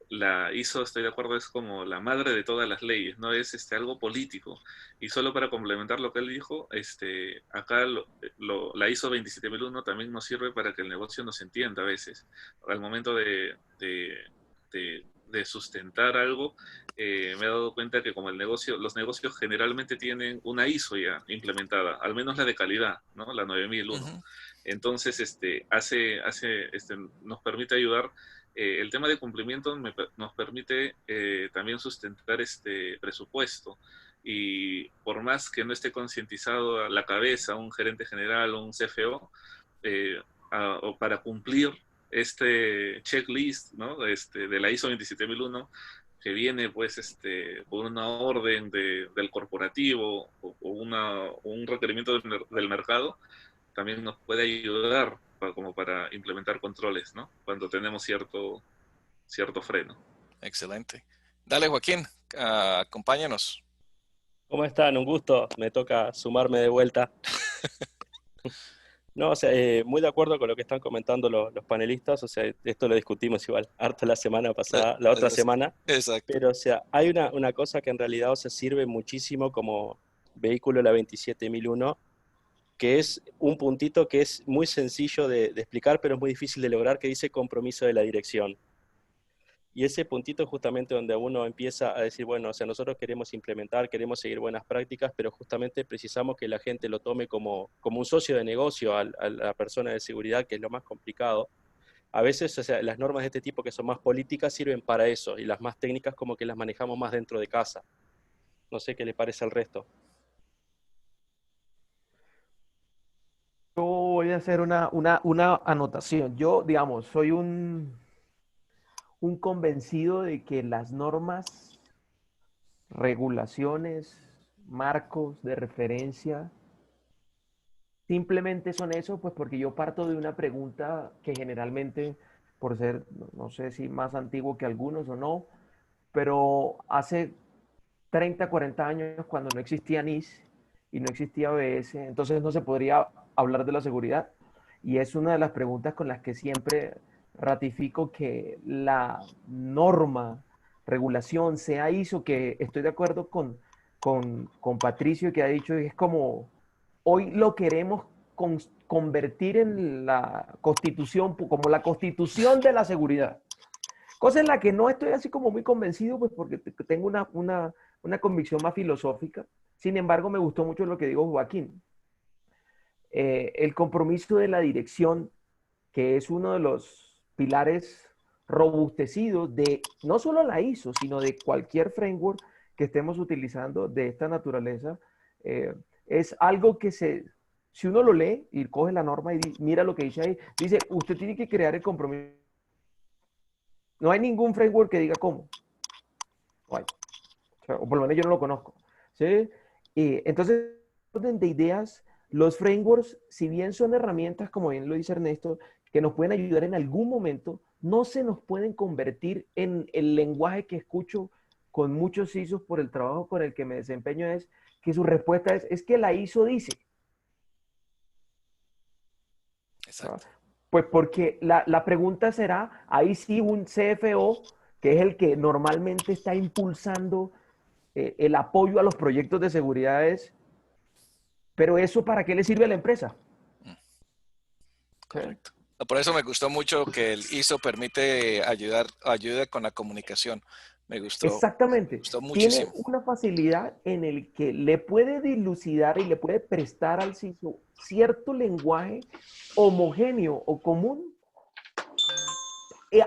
la ISO, estoy de acuerdo, es como la madre de todas las leyes, no es algo político. Y solo para complementar lo que él dijo, acá la ISO 27001 también nos sirve para que el negocio nos entienda a veces. Al momento de sustentar algo, me he dado cuenta que como los negocios generalmente tienen una ISO ya implementada, al menos la de calidad, ¿no? La 9001. Ujú. Entonces, nos permite ayudar. El tema de cumplimiento nos permite también sustentar este presupuesto. Y por más que no esté concientizado a la cabeza, un gerente general o un CFO, o para cumplir este checklist, ¿no? De la ISO 27001, que viene pues por una orden del corporativo o un requerimiento del mercado, también nos puede ayudar como para implementar controles, ¿no? Cuando tenemos cierto freno. Excelente. Dale, Joaquín, acompáñanos. ¿Cómo están? Un gusto. Me toca sumarme de vuelta. No, o sea, muy de acuerdo con lo que están comentando los panelistas. O sea, esto lo discutimos igual harto la semana pasada, la otra semana. Exacto. Pero, o sea, hay una cosa que en realidad, o sea, sirve muchísimo como vehículo la 27001, que es un puntito que es muy sencillo de explicar, pero es muy difícil de lograr, que dice compromiso de la dirección. Y ese puntito es justamente donde uno empieza a decir, bueno, o sea, nosotros queremos implementar, queremos seguir buenas prácticas, pero justamente precisamos que la gente lo tome como un socio de negocio a la persona de seguridad, que es lo más complicado. A veces, o sea, las normas de este tipo que son más políticas sirven para eso, y las más técnicas como que las manejamos más dentro de casa. No sé qué le parece al resto. Yo voy a hacer una anotación. Yo, digamos, soy un convencido de que las normas, regulaciones, marcos de referencia, simplemente son eso, pues porque yo parto de una pregunta que generalmente, por ser, no sé si más antiguo que algunos o no, pero hace 30, 40 años, cuando no existía NIS y no existía ABS, entonces no se podría hablar de la seguridad. Y es una de las preguntas con las que siempre ratifico que la norma, regulación, sea ISO, que estoy de acuerdo con Patricio, que ha dicho, es como, hoy lo queremos convertir en la constitución, como la constitución de la seguridad. Cosa en la que no estoy así como muy convencido, pues porque tengo una convicción más filosófica. Sin embargo, me gustó mucho lo que dijo Joaquín. El compromiso de la dirección, que es uno de los pilares robustecidos de no solo la ISO, sino de cualquier framework que estemos utilizando de esta naturaleza, es algo que si uno lo lee y coge la norma y mira lo que dice ahí, dice, usted tiene que crear el compromiso. No hay ningún framework que diga cómo. No hay. O por lo menos yo no lo conozco. ¿Sí? Y entonces, orden de ideas, los frameworks, si bien son herramientas, como bien lo dice Ernesto, que nos pueden ayudar en algún momento, no se nos pueden convertir en el lenguaje que escucho con muchos ISOs por el trabajo con el que me desempeño, es que su respuesta es que la ISO dice. Exacto. Pues porque la pregunta será, ahí sí un CFO, que es el que normalmente está impulsando el apoyo a los proyectos de seguridad, pero eso ¿para qué le sirve a la empresa? Correcto. Por eso me gustó mucho que el ISO permite ayuda con la comunicación. Me Exactamente. gustó Tiene muchísimo. una facilidad en el que le puede dilucidar y le puede prestar al CISO cierto lenguaje homogéneo o común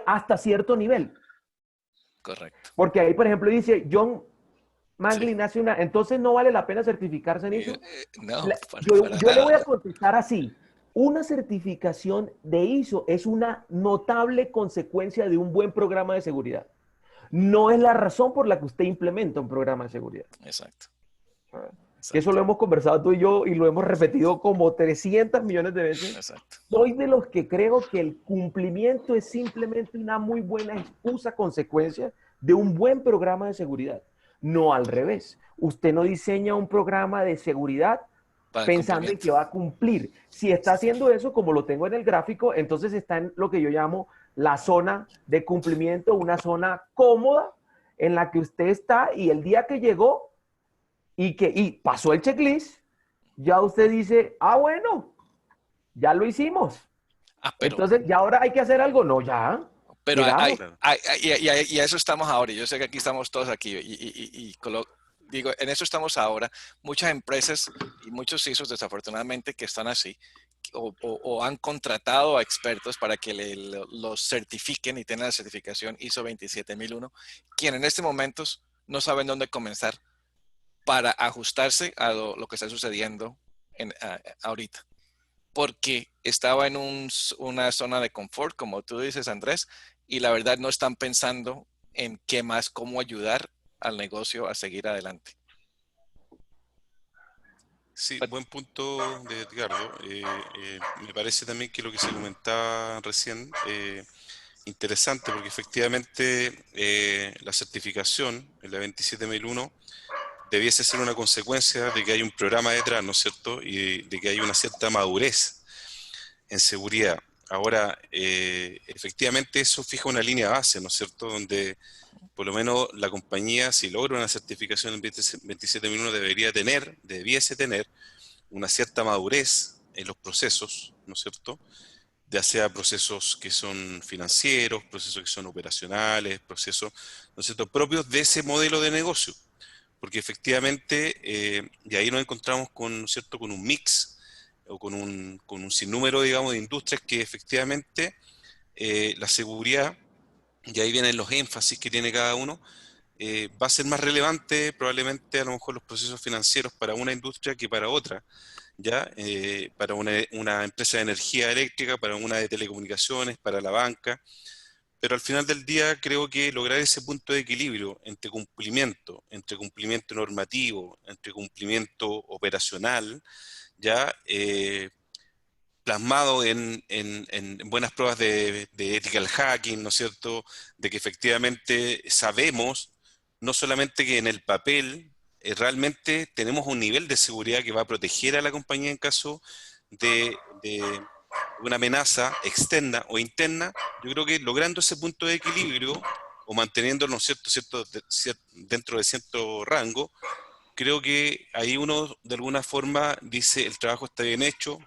hasta cierto nivel. Correcto. Porque ahí, por ejemplo, dice John Manglin Sí. hace entonces no vale la pena certificarse en ISO. No, para Yo le voy nada. a contestar así. Una certificación de ISO es una notable consecuencia de un buen programa de seguridad. No es la razón por la que usted implementa un programa de seguridad. Exacto. Que eso lo hemos conversado tú y yo y lo hemos repetido como 300 millones de veces. Exacto. Soy de los que creo que el cumplimiento es simplemente una muy buena excusa, consecuencia de un buen programa de seguridad. no al revés. Usted no diseña un programa de seguridad Para el pensando en que cumplimiento. va a cumplir. Si está haciendo eso, como lo tengo en el gráfico, entonces está en lo que yo llamo la zona de cumplimiento, una zona cómoda en la que usted está y el día que llegó y pasó el checklist, ya usted dice, ah, bueno, ya lo hicimos. Ah, Entonces, ¿ya ahora hay que hacer algo? No, ya, pero llegamos. Claro. y a eso estamos ahora. Yo sé que aquí estamos todos aquí digo, en eso estamos ahora. Muchas empresas y muchos CISOs desafortunadamente que están así o han contratado a expertos para que los certifiquen y tengan la certificación ISO 27001, quien en este momento no saben dónde comenzar para ajustarse a lo que está sucediendo ahorita. Porque estaba en una zona de confort, como tú dices, Andrés, y la verdad no están pensando en qué más, cómo ayudar al negocio a seguir adelante. Sí, buen punto de Edgardo. Me parece también que lo que se comentaba recién, interesante, porque efectivamente la certificación en la 27001 debiese ser una consecuencia de que hay un programa detrás, ¿no es cierto? Y de que hay una cierta madurez en seguridad. Ahora, efectivamente eso fija una línea base, ¿no es cierto? Donde por lo menos la compañía, si logra una certificación en 27001, debiese tener una cierta madurez en los procesos, ¿no es cierto? Ya sea procesos que son financieros, procesos que son operacionales, procesos, ¿no es cierto?, propios de ese modelo de negocio. Porque efectivamente, y ahí nos encontramos con, ¿no es cierto?, con un mix o con un sinnúmero, digamos, de industrias que efectivamente la seguridad, y ahí vienen los énfasis que tiene cada uno, va a ser más relevante probablemente a lo mejor los procesos financieros para una industria que para otra, ¿ya? Para una empresa de energía eléctrica, para una de telecomunicaciones, para la banca, pero al final del día creo que lograr ese punto de equilibrio entre cumplimiento normativo, entre cumplimiento operacional, ya plasmado en buenas pruebas de ethical hacking, ¿no es cierto? De que efectivamente sabemos, no solamente que en el papel, realmente tenemos un nivel de seguridad que va a proteger a la compañía en caso de una amenaza externa o interna. Yo creo que logrando ese punto de equilibrio o manteniéndonos dentro de cierto rango, creo que ahí uno de alguna forma dice el trabajo está bien hecho,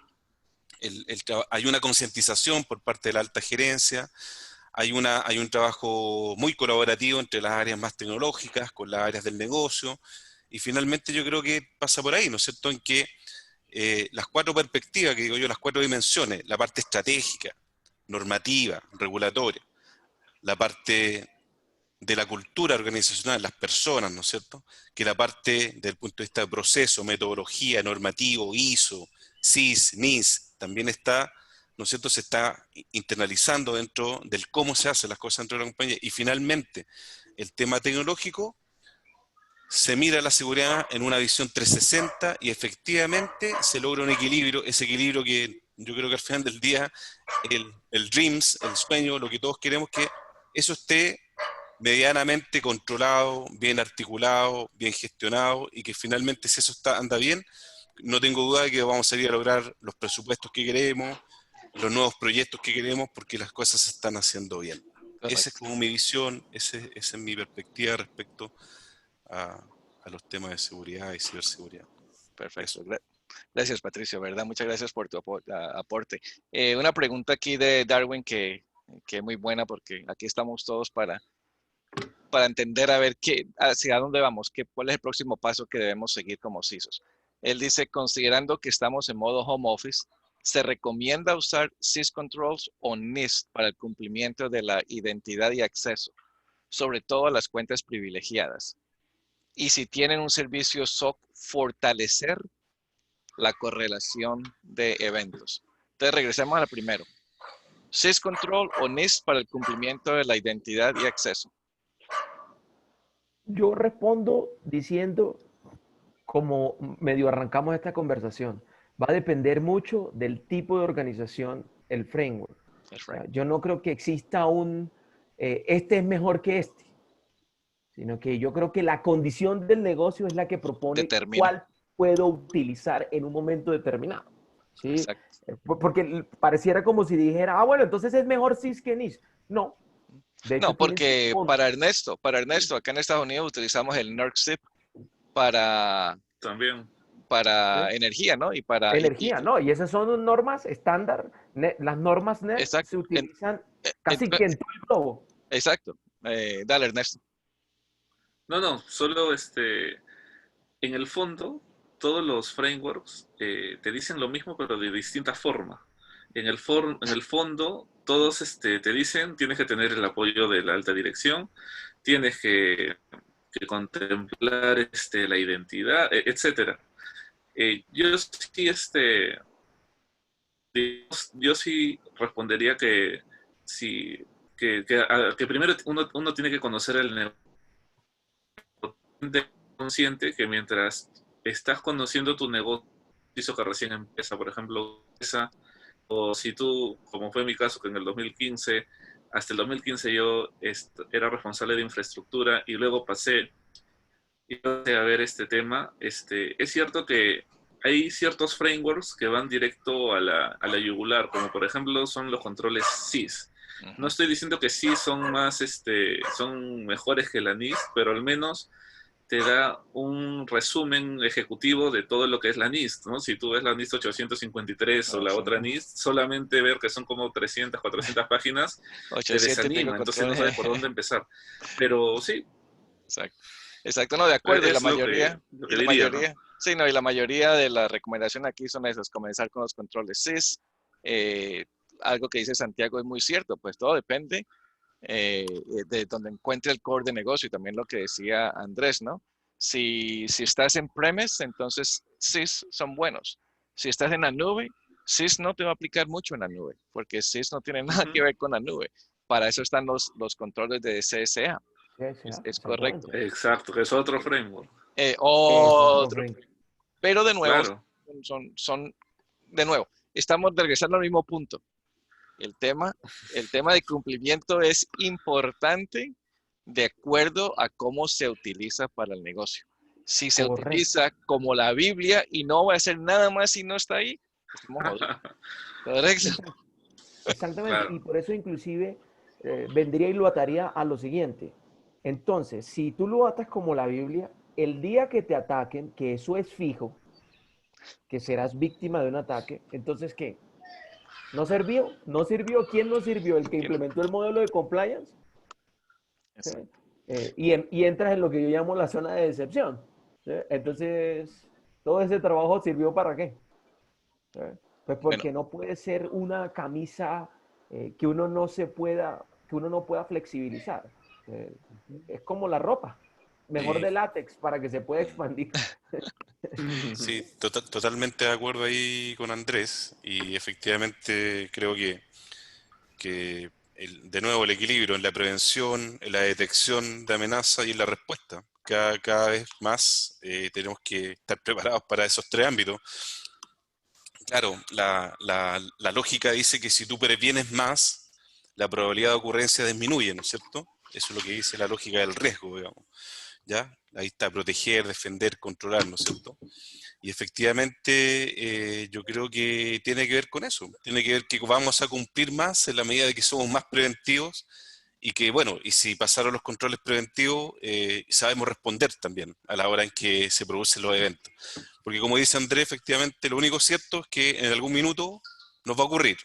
hay una concientización por parte de la alta gerencia, hay un trabajo muy colaborativo entre las áreas más tecnológicas con las áreas del negocio, y finalmente yo creo que pasa por ahí, ¿no es cierto?, en que las cuatro perspectivas, que digo yo, las cuatro dimensiones, la parte estratégica, normativa, regulatoria, la parte de la cultura organizacional, las personas, ¿no es cierto?, que la parte del punto de vista de proceso, metodología, normativo, ISO, CIS, NIS, también está, ¿no es cierto?, se está internalizando dentro del cómo se hacen las cosas dentro de la compañía. Y finalmente, el tema tecnológico, se mira la seguridad en una visión 360 y efectivamente se logra un equilibrio, ese equilibrio que yo creo que al final del día, el dreams, el sueño, lo que todos queremos, que eso esté medianamente controlado, bien articulado, bien gestionado, y que finalmente si eso anda bien, no tengo duda de que vamos a salir a lograr los presupuestos que queremos, los nuevos proyectos que queremos, porque las cosas se están haciendo bien. Esa es Correcto. como mi visión, esa es mi perspectiva respecto a, a los temas de seguridad y ciberseguridad. Eso. Perfecto. Gracias, Patricio, ¿verdad? Muchas gracias por tu aporte. Una pregunta aquí de Darwin que es muy buena porque aquí estamos todos para entender a ver hacia dónde vamos, cuál es el próximo paso que debemos seguir como CISOs. Él dice, considerando que estamos en modo home office, ¿se recomienda usar syscontrols o NIST para el cumplimiento de la identidad y acceso, sobre todo a las cuentas privilegiadas? Y si tienen un servicio SOC, fortalecer la correlación de eventos. Entonces regresemos a la primero. Syscontrol o NIST para el cumplimiento de la identidad y acceso. Yo respondo diciendo, como medio arrancamos esta conversación, va a depender mucho del tipo de organización, el framework. That's O sea, right. yo no creo que exista este es mejor que este. sino que yo creo que la condición del negocio es la que propone Determina. cuál puedo utilizar en un momento determinado. ¿Sí? Exacto. Porque pareciera como si dijera, bueno, entonces es mejor CIS que NIS. No. De hecho, No, porque para Ernesto, acá en Estados Unidos utilizamos el NERC SIP para También. ¿sí? energía, ¿no? Y para Energía, ¿no? Y esas son normas estándar. Las normas NERC exacto. se utilizan Eh, casi que en todo el globo. Exacto. Dale, Ernesto. No, solo en el fondo, todos los frameworks te dicen lo mismo, pero de distinta forma. En el fondo, todos te dicen, tienes que tener el apoyo de la alta dirección, tienes que contemplar la identidad, etcétera. Yo sí, yo sí respondería que, sí, que primero uno tiene que conocer el negocio consciente que mientras estás conociendo tu negocio que recién empieza, por ejemplo, o si tú, como fue mi caso, que en el 2015, hasta el 2015 yo era responsable de infraestructura y luego pasé a ver este tema, es cierto que hay ciertos frameworks que van directo a la yugular, como por ejemplo son los controles SIS. No estoy diciendo que sí son más, son mejores que la NIST, pero al menos te da un resumen ejecutivo de todo lo que es la NIST, ¿no? Si tú ves la NIST 853 o la otra NIST, solamente ver que son como 300, 400 páginas te 800 y pico desanima, entonces no controles. sabes por dónde empezar. Pero sí, Exacto. Exacto, no, de acuerdo. Y la es lo mayoría, que diría, ¿no? sí, no, y la mayoría de las recomendaciones aquí son esas, comenzar con los controles SIS. Algo que dice Santiago es muy cierto, pues todo depende de donde encuentre el core de negocio y también lo que decía Andrés, ¿no? Si estás en premise, entonces SIS son buenos. Si estás en la nube, SIS no te va a aplicar mucho en la nube, porque SIS no tiene nada que ver con la nube. Para eso están los controles de CSA. Es correcto. Exacto, que es otro framework. Otro. Pero de nuevo, Claro. de nuevo, estamos regresando al mismo punto. El tema de cumplimiento es importante de acuerdo a cómo se utiliza para el negocio. Si se utiliza como la Biblia y no va a hacer nada más si no está ahí, estamos jodidos. Correcto. Exactamente. Claro. Y por eso inclusive vendría y lo ataría a lo siguiente. Entonces, si tú lo atas como la Biblia, el día que te ataquen, que eso es fijo, que serás víctima de un ataque, entonces, ¿qué? ¿No sirvió? ¿No sirvió? ¿Quién no sirvió? ¿El que implementó el modelo de compliance? ¿Sí? Y entras en lo que yo llamo la zona de decepción. ¿Sí? Entonces, todo ese trabajo sirvió ¿para qué? ¿Sí? Pues porque no puede ser una camisa que uno no pueda flexibilizar. Es como la ropa. Mejor de látex para que se pueda expandir. Sí, totalmente de acuerdo ahí con Andrés y efectivamente creo que de nuevo el equilibrio en la prevención, en la detección de amenazas y en la respuesta. Cada vez más tenemos que estar preparados para esos tres ámbitos. Claro, la lógica dice que si tú previenes más, la probabilidad de ocurrencia disminuye, ¿no es cierto? Eso es lo que dice la lógica del riesgo, digamos. ¿Ya? Ahí está, proteger, defender, controlar, ¿no es cierto? Y efectivamente yo creo que tiene que ver con eso, tiene que ver que vamos a cumplir más en la medida de que somos más preventivos y que, bueno, y si pasaron los controles preventivos, sabemos responder también a la hora en que se producen los eventos. Porque como dice Andrés, efectivamente lo único cierto es que en algún minuto nos va a ocurrir.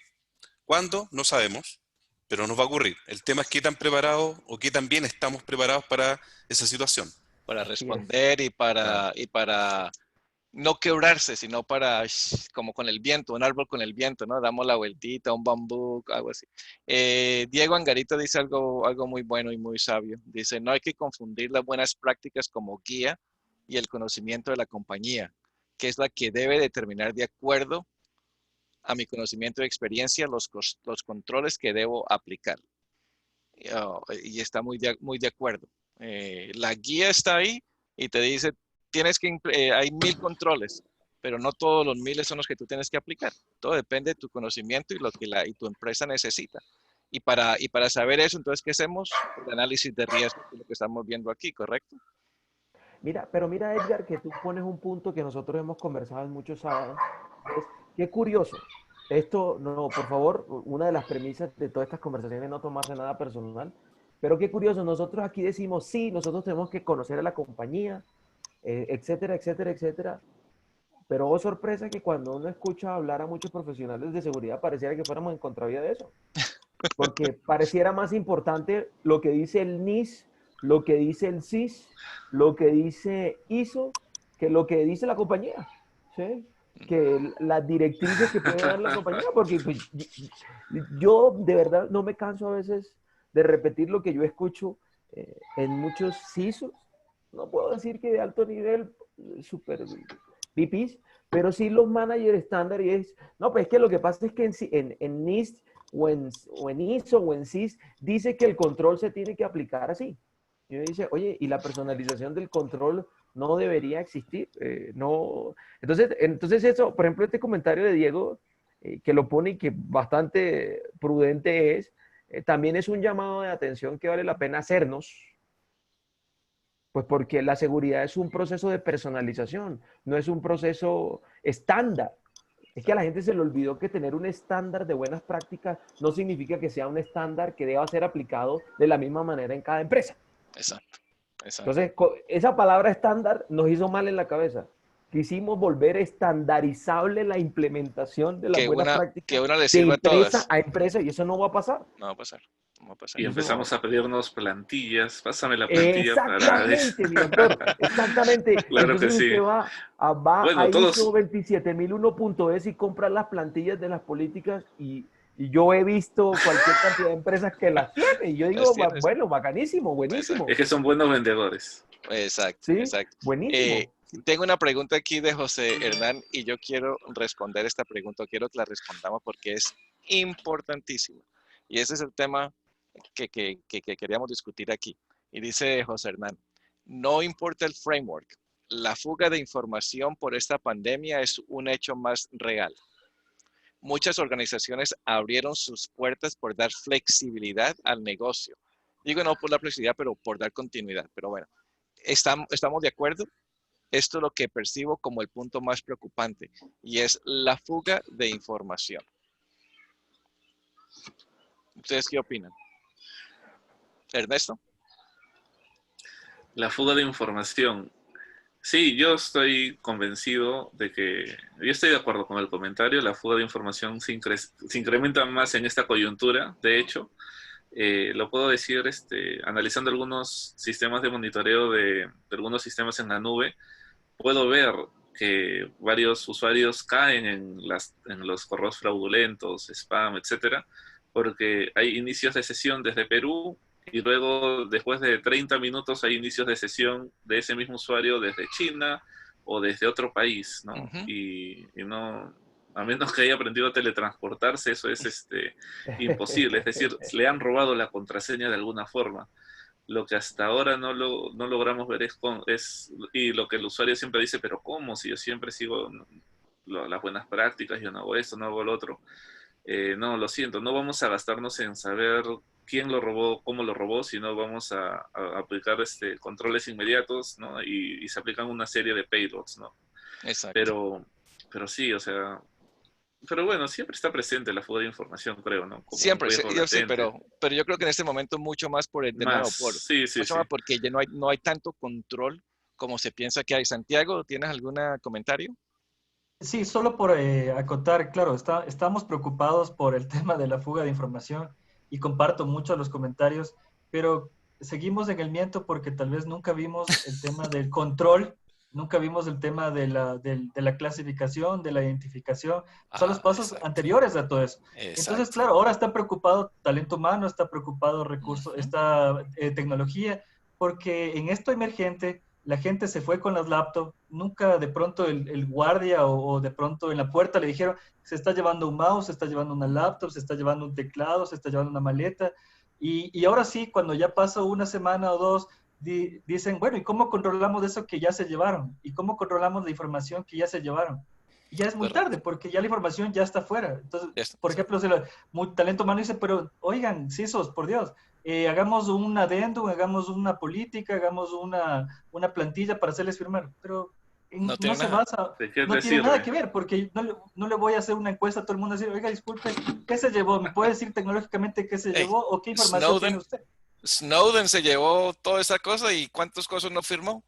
¿Cuándo? No sabemos, pero nos va a ocurrir. El tema es qué tan preparados o qué tan bien estamos preparados para esa situación. Para responder y para no quebrarse, sino para, como con el viento, un árbol con el viento, ¿no? Damos la vueltita, un bambú, algo así. Diego Angarita dice algo muy bueno y muy sabio. Dice, no hay que confundir las buenas prácticas como guía y el conocimiento de la compañía, que es la que debe determinar de acuerdo a mi conocimiento y experiencia los controles que debo aplicar. Y está muy de acuerdo. La guía está ahí y te dice, hay 1000 controles, pero no todos los 1000 son los que tú tienes que aplicar. Todo depende de tu conocimiento y lo que tu empresa necesita. Y para saber eso, entonces, ¿qué hacemos? El análisis de riesgo, que es lo que estamos viendo aquí, ¿correcto? Pero mira, Edgar, que tú pones un punto que nosotros hemos conversado en muchos sábados. Es, qué curioso. Esto, no, por favor, una de las premisas de todas estas conversaciones es no tomarse nada personal. Pero qué curioso, nosotros aquí decimos, sí, nosotros tenemos que conocer a la compañía, etcétera, etcétera, etcétera. Pero oh sorpresa que cuando uno escucha hablar a muchos profesionales de seguridad, pareciera que fuéramos en contravía de eso. Porque pareciera más importante lo que dice el NIS, lo que dice el CIS, lo que dice ISO, que lo que dice la compañía, ¿sí? Que las directrices que puede dar la compañía, porque pues, yo de verdad no me canso a veces de repetir lo que yo escucho en muchos CISOs. No puedo decir que de alto nivel, super VPs, pero sí los managers estándar y es, no, pues es que lo que pasa es que en NIST o en ISO o en CIS dice que el control se tiene que aplicar así. Y uno dice, oye, ¿y la personalización del control no debería existir? No. Entonces eso, por ejemplo, este comentario de Diego, que lo pone y que bastante prudente es, también es un llamado de atención que vale la pena hacernos, pues porque la seguridad es un proceso de personalización, no es un proceso estándar. Es que a la gente se le olvidó que tener un estándar de buenas prácticas no significa que sea un estándar que deba ser aplicado de la misma manera en cada empresa. Exacto, exacto. Entonces, esa palabra estándar nos hizo mal en la cabeza. Quisimos volver estandarizable la implementación de las buenas prácticas que una le de sirva a empresa todas. a empresa y eso no va a pasar. No va a pasar. No va a pasar. Y empezamos a pedirnos plantillas. Pásame la plantilla para... Exactamente, mi doctor. Exactamente. Claro Entonces que sí. usted va Bueno, a todos... ISO 27001.es y compra las plantillas de las políticas y yo he visto cualquier cantidad de empresas que las tienen. Y yo digo, bueno, bacanísimo, buenísimo. Es que son buenos vendedores. Exacto, ¿Sí? exacto. Buenísimo. Tengo una pregunta aquí de José Hernán y yo quiero responder esta pregunta, quiero que la respondamos porque es importantísima. Y ese es el tema que queríamos discutir aquí. Y dice José Hernán, no importa el framework, la fuga de información por esta pandemia es un hecho más real. Muchas organizaciones abrieron sus puertas por dar flexibilidad al negocio. Digo no por la flexibilidad, pero por dar continuidad. Pero bueno, ¿estamos de acuerdo? Esto es lo que percibo como el punto más preocupante y es la fuga de información. ¿Ustedes qué opinan? Ernesto. La fuga de información. Sí, yo estoy convencido de que, yo estoy de acuerdo con el comentario, la fuga de información se incrementa más en esta coyuntura, de hecho, lo puedo decir analizando algunos sistemas de monitoreo de algunos sistemas en la nube, puedo ver que varios usuarios caen en los correos fraudulentos, spam, etcétera, porque hay inicios de sesión desde Perú y luego, después de 30 minutos, hay inicios de sesión de ese mismo usuario desde China o desde otro país, ¿no? Uh-huh. Y no, a menos que haya aprendido a teletransportarse, eso es imposible. Es decir, le han robado la contraseña de alguna forma. Lo que hasta ahora no logramos ver y lo que el usuario siempre dice, pero ¿cómo? Si yo siempre sigo las buenas prácticas, yo no hago esto, no hago lo otro. No, lo siento, no vamos a gastarnos en saber quién lo robó, cómo lo robó, sino vamos a aplicar controles inmediatos, ¿no? Y se aplican una serie de payloads, ¿no? Exacto. Pero sí, o sea, pero bueno, siempre está presente la fuga de información, creo, ¿no? Como siempre, yo sé, pero yo creo que en este momento mucho más por el tema sí. porque ya no hay tanto control como se piensa que hay. Santiago, ¿tienes algún comentario? Sí, solo por acotar, claro, estamos preocupados por el tema de la fuga de información y comparto mucho los comentarios, pero seguimos en el miento porque tal vez nunca vimos el tema del control, nunca vimos el tema de la clasificación, de la identificación, son los pasos anteriores a todo eso. Exacto. Entonces, claro, ahora está preocupado talento humano, está preocupado recursos, está tecnología, porque en esto emergente la gente se fue con las laptops, nunca de pronto el guardia o de pronto en la puerta le dijeron, se está llevando un mouse, se está llevando una laptop, se está llevando un teclado, se está llevando una maleta. Y ahora sí, cuando ya pasa una semana o dos, dicen, bueno, ¿y cómo controlamos eso que ya se llevaron? ¿Y cómo controlamos la información que ya se llevaron? ya es muy tarde, porque ya la información ya está fuera. Entonces, por ejemplo, talento humano dice, pero oigan, CISOs, por Dios, hagamos un adendum, hagamos una política, hagamos una plantilla para hacerles firmar, pero No no tiene se nada. basa, no tiene nada que ver, porque no le voy a hacer una encuesta a todo el mundo y decir, oiga, disculpe, ¿qué se llevó? ¿Me puede decir tecnológicamente qué se llevó o qué información tiene usted? Snowden se llevó toda esa cosa y ¿cuántas cosas no firmó?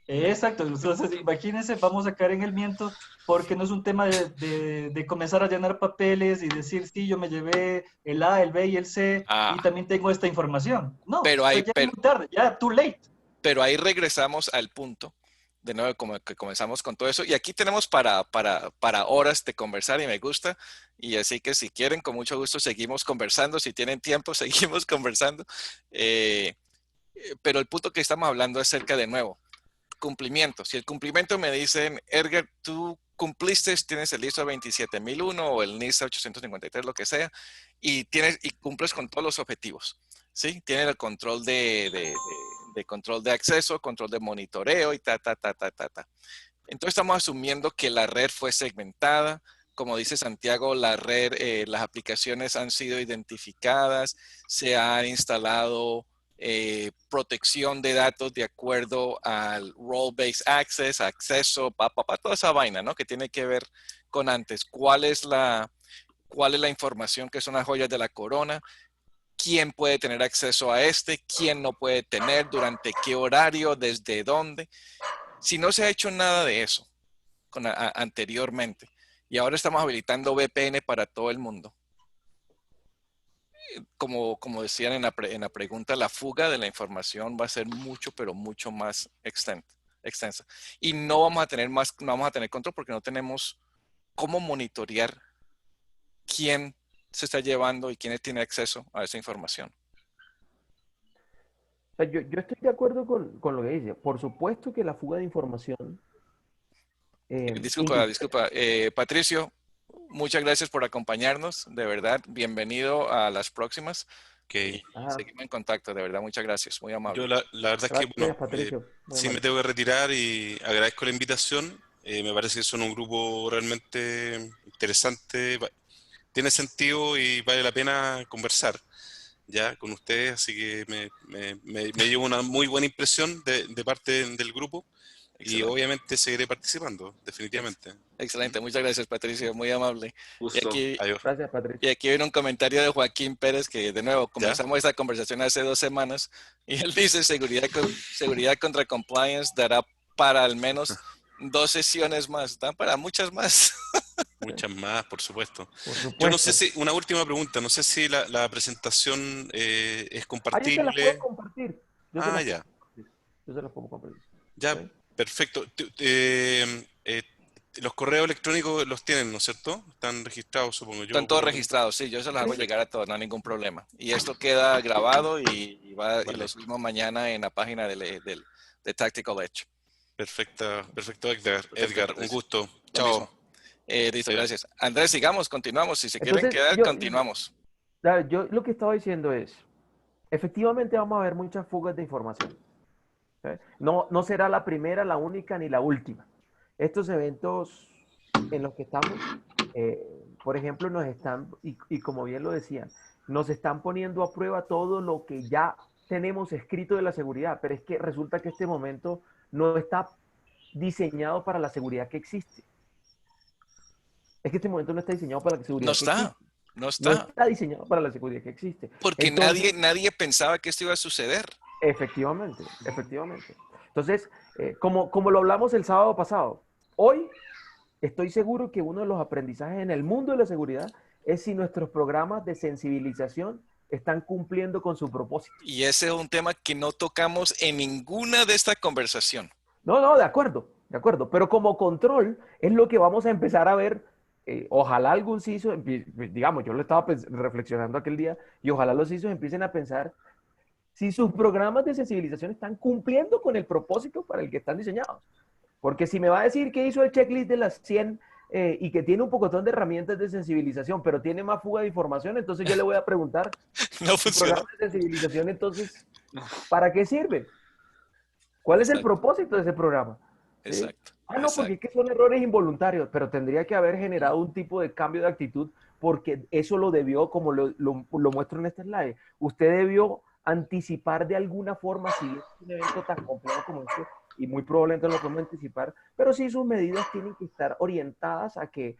Exacto, entonces imagínense, vamos a caer en el miento porque no es un tema de comenzar a llenar papeles y decir, sí, yo me llevé el A, el B y el C y también tengo esta información. No, pero ya es muy tarde, ya too late. Pero ahí regresamos al punto, de nuevo, como que comenzamos con todo eso. Y aquí tenemos para horas de conversar y me gusta. Y así que si quieren, con mucho gusto seguimos conversando. Si tienen tiempo, seguimos conversando. Pero el punto que estamos hablando es acerca de nuevo. Cumplimiento. Si el cumplimiento me dicen, Edgar, tú cumpliste, tienes el ISO 27001 o el NIST 853, lo que sea, y cumples con todos los objetivos, ¿sí? Tienes el control de control de acceso, control de monitoreo y ta. Entonces estamos asumiendo que la red fue segmentada. Como dice Santiago, la red, las aplicaciones han sido identificadas, se han instalado protección de datos de acuerdo al role-based access, acceso, toda esa vaina, ¿no? Que tiene que ver con antes. ¿Cuál es la información que son las joyas de la corona? ¿Quién puede tener acceso a quién no puede tener, durante qué horario, desde dónde? Si no se ha hecho nada de eso anteriormente y ahora estamos habilitando VPN para todo el mundo, como decían en la pregunta, la fuga de la información va a ser mucho, pero mucho más extensa. Y no vamos a tener control porque no tenemos cómo monitorear quién se está llevando y quién tiene acceso a esa información. O sea, yo estoy de acuerdo con lo que dice. Por supuesto que la fuga de información... Disculpa. Patricio, muchas gracias por acompañarnos. De verdad, bienvenido a las próximas. Seguimos en contacto, de verdad, muchas gracias. Muy amable. Yo la verdad gracias, es que, bueno, Patricio, sí me tengo que retirar y agradezco la invitación. Me parece que son un grupo realmente interesante, tiene sentido y vale la pena conversar ya con ustedes, así que me llevo una muy buena impresión de parte del grupo. Excelente. Y obviamente seguiré participando, definitivamente. Excelente, muchas gracias, Patricio, muy amable. Gracias, Patricio. Y aquí viene un comentario de Joaquín Pérez, que de nuevo comenzamos esta conversación hace 2 semanas, y él dice, seguridad contra compliance dará para al menos 2 sesiones más, dan para muchas más. Muchas más, por supuesto. Yo no sé si, una última pregunta, no sé si la presentación es compartible. Yo te la puedo compartir. Ya. Yo se la puedo compartir. Ya, ¿sí? Perfecto. Los correos electrónicos los tienen, ¿no es cierto? Están registrados, supongo yo. Están todos registrados, sí, yo se los hago llegar a todos, no hay ningún problema. Y esto queda grabado y lo subimos mañana en la página de Tactical Edge. Perfecto, Edgar, un gusto. Chao. Listo, gracias. Andrés, sigamos, continuamos. Si se quieren quedar, continuamos. Yo lo que estaba diciendo es, efectivamente vamos a ver muchas fugas de información. No será la primera, la única, ni la última. Estos eventos en los que estamos, por ejemplo, nos están, y como bien lo decían, nos están poniendo a prueba todo lo que ya tenemos escrito de la seguridad, pero es que resulta que este momento no está diseñado para la seguridad que existe. Es que este momento no está diseñado para la seguridad que existe. No está diseñado para la seguridad que existe. Porque entonces, nadie pensaba que esto iba a suceder. Efectivamente. Entonces, como lo hablamos el sábado pasado, hoy estoy seguro que uno de los aprendizajes en el mundo de la seguridad es si nuestros programas de sensibilización están cumpliendo con su propósito. Y ese es un tema que no tocamos en ninguna de esta conversación. No, de acuerdo. Pero como control es lo que vamos a empezar a ver. Ojalá algún CISO, digamos, yo lo estaba reflexionando aquel día, y ojalá los CISOs empiecen a pensar si sus programas de sensibilización están cumpliendo con el propósito para el que están diseñados. Porque si me va a decir que hizo el checklist de las 100 y que tiene un pocotón de herramientas de sensibilización, pero tiene más fuga de información, entonces yo le voy a preguntar, no funciona. ¿Programas de sensibilización entonces para qué sirve? ¿Cuál es el propósito de ese programa? exacto. Ah, no, porque es que son errores involuntarios, pero tendría que haber generado un tipo de cambio de actitud porque eso lo debió, como lo muestro en este slide, usted debió anticipar de alguna forma, si es un evento tan complejo como este, y muy probablemente lo podemos anticipar, pero sí sus medidas tienen que estar orientadas a que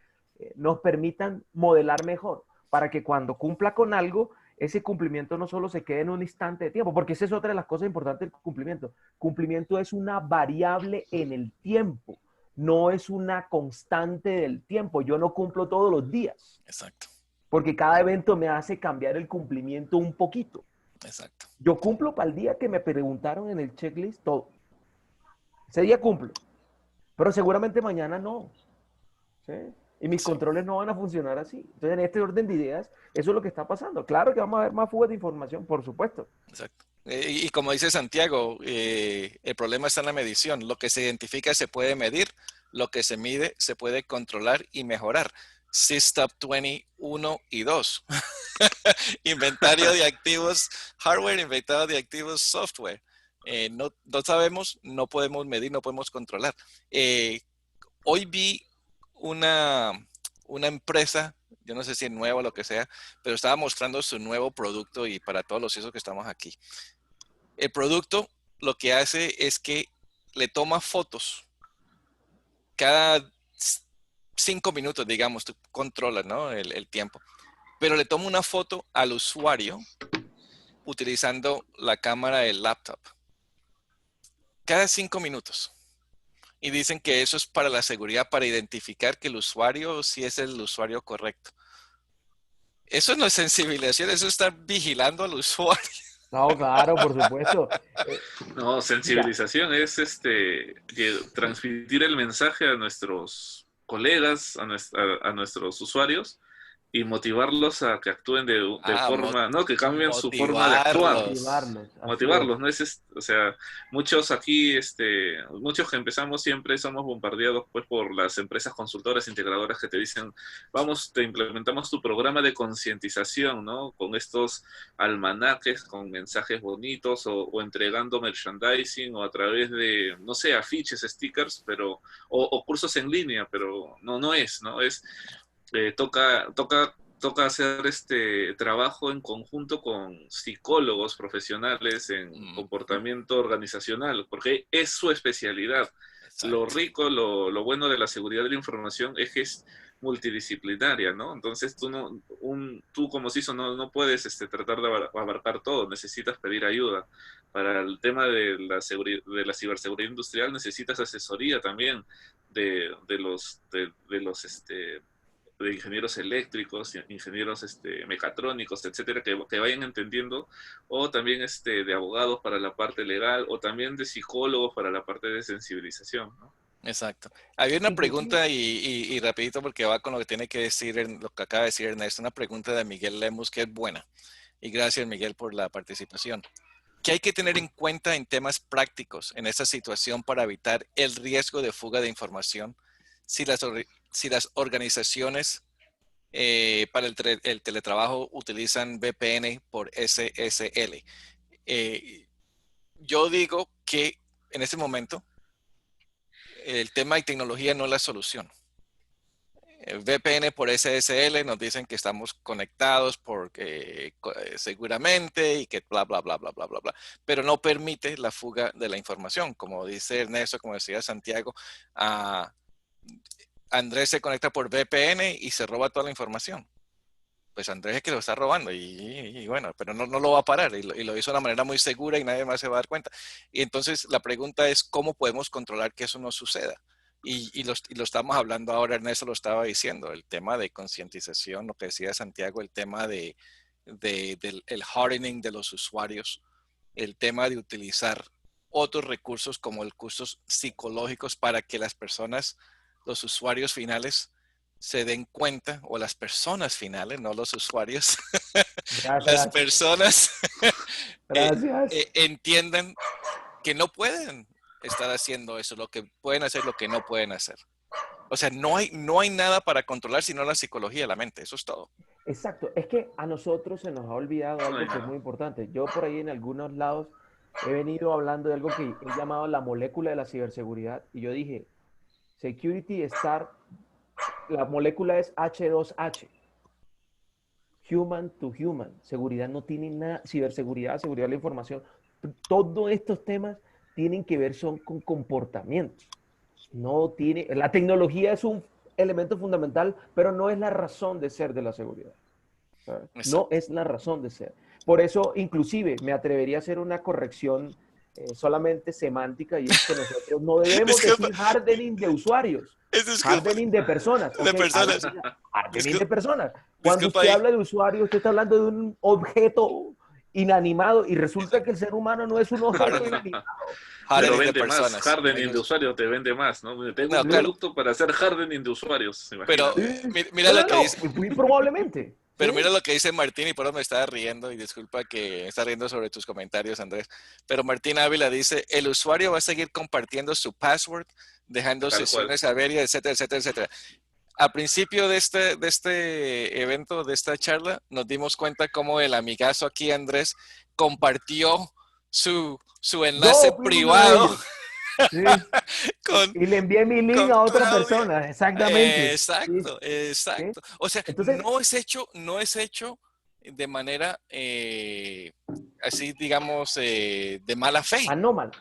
nos permitan modelar mejor, para que cuando cumpla con algo, ese cumplimiento no solo se quede en un instante de tiempo, porque esa es otra de las cosas importantes del cumplimiento. Cumplimiento es una variable en el tiempo, no es una constante del tiempo. Yo no cumplo todos los días. Exacto. Porque cada evento me hace cambiar el cumplimiento un poquito. Exacto. Yo cumplo para el día que me preguntaron en el checklist todo. Ese día cumplo. Pero seguramente mañana no. ¿Sí? Y mis controles no van a funcionar así. Entonces, en este orden de ideas, eso es lo que está pasando. Claro que vamos a ver más fugas de información, por supuesto. Exacto. Y como dice Santiago, el problema está en la medición. Lo que se identifica se puede medir, lo que se mide se puede controlar y mejorar. SysTop 20, 1 y 2. Inventario de activos hardware, inventario de activos software. No sabemos, no podemos medir, no podemos controlar. Hoy vi una empresa, yo no sé si es nueva o lo que sea, pero estaba mostrando su nuevo producto y para todos los CISOs que estamos aquí. El producto lo que hace es que le toma fotos cada 5 minutos, digamos, tú controlas, ¿no? el tiempo. Pero le toma una foto al usuario utilizando la cámara del laptop. Cada 5 minutos. Y dicen que eso es para la seguridad, para identificar que el usuario sí es el usuario correcto. Eso no es sensibilización, eso es estar vigilando al usuario. No, claro, por supuesto. No, sensibilización es transmitir el mensaje a nuestros colegas, a nuestros usuarios y motivarlos a que actúen de forma, ¿no? Que cambien su forma de actuar. Motivarlos, ¿no? O sea, muchos aquí, muchos que empezamos siempre somos bombardeados pues por las empresas consultoras integradoras que te dicen, vamos, te implementamos tu programa de concientización, ¿no? Con estos almanaques, con mensajes bonitos o entregando merchandising o a través de, no sé, afiches, stickers, pero, o cursos en línea, pero no es, ¿no? Toca hacer este trabajo en conjunto con psicólogos profesionales en comportamiento organizacional, porque es su especialidad. Exacto. Lo rico, lo bueno de la seguridad de la información es que es multidisciplinaria, ¿no? Entonces tú como CISO no puedes tratar de abarcar todo, necesitas pedir ayuda. Para el tema de la ciberseguridad industrial necesitas asesoría también de los de ingenieros eléctricos, ingenieros mecatrónicos, etcétera, que vayan entendiendo, o también de abogados para la parte legal, o también de psicólogos para la parte de sensibilización, ¿no? Exacto. Había una pregunta y rapidito porque va con lo que tiene que decir, lo que acaba de decir Ernesto, una pregunta de Miguel Lemus que es buena. Y gracias Miguel por la participación. ¿Qué hay que tener en cuenta en temas prácticos en esta situación para evitar el riesgo de fuga de información si las organizaciones para el teletrabajo utilizan VPN por SSL? Yo digo que en este momento el tema de tecnología no es la solución. VPN por SSL nos dicen que estamos conectados seguramente y que bla, bla, bla, bla, bla, bla, bla. Pero no permite la fuga de la información. Como dice Ernesto, como decía Santiago, Andrés se conecta por VPN y se roba toda la información. Pues Andrés es que lo está robando y bueno, pero no lo va a parar y lo hizo de una manera muy segura y nadie más se va a dar cuenta. Y entonces la pregunta es, ¿cómo podemos controlar que eso no suceda? Y lo estamos hablando ahora, Ernesto lo estaba diciendo, el tema de concientización, lo que decía Santiago, el tema del hardening de los usuarios, el tema de utilizar otros recursos como recursos psicológicos para que las personas, los usuarios finales, se den cuenta, o las personas finales, no los usuarios, las personas entiendan que no pueden estar haciendo eso, lo que pueden hacer, lo que no pueden hacer. O sea, no hay nada para controlar sino la psicología de la mente, eso es todo. Exacto, es que a nosotros se nos ha olvidado algo que es muy importante. Yo por ahí en algunos lados he venido hablando de algo que he llamado la molécula de la ciberseguridad y yo dije, security start, la molécula es H2H. Human to human. Seguridad no tiene nada, ciberseguridad, seguridad de la información. Todos estos temas tienen que ver son con comportamientos. No tiene, la tecnología es un elemento fundamental, pero no es la razón de ser de la seguridad. No es la razón de ser. Por eso, inclusive, me atrevería a hacer una corrección solamente semántica y es que nosotros no debemos decir hardening de usuarios, hardening de personas. De personas. Hardening de personas. Cuando usted habla de usuario, usted está hablando de un objeto inanimado y resulta que el ser humano no es un objeto inanimado. Pero vende más, hardening de usuarios te vende más, ¿no? Tengo un producto para hacer hardening de usuarios. Pero mira lo que dice. Muy probablemente. Pero mira lo que dice Martín, y por eso me estaba riendo, y disculpa que me está riendo sobre tus comentarios, Andrés. Pero Martín Ávila dice, el usuario va a seguir compartiendo su password, dejando sesiones abiertas, etcétera, etcétera, etcétera. Al principio de este evento, de esta charla, nos dimos cuenta cómo el amigazo aquí, Andrés, compartió su enlace privado. Sí. Y le envié mi link a otra persona, exactamente. Exacto, sí. Exacto. ¿Sí? O sea, entonces, no es hecho de manera así, digamos, de mala fe. Anómala.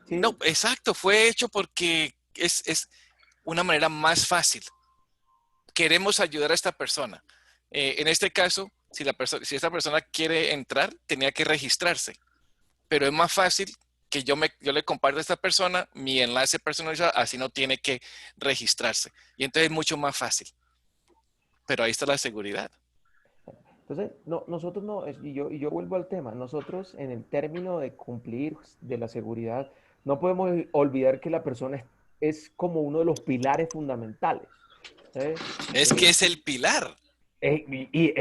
Sí. No, exacto, fue hecho porque es una manera más fácil. Queremos ayudar a esta persona. En este caso, si esta persona quiere entrar, tenía que registrarse. Pero es más fácil que yo le comparto a esta persona mi enlace personalizado, así no tiene que registrarse. Y entonces es mucho más fácil. Pero ahí está la seguridad. Entonces, no, nosotros no, y yo vuelvo al tema, nosotros en el término de cumplir de la seguridad, no podemos olvidar que la persona es como uno de los pilares fundamentales. Es que es el pilar.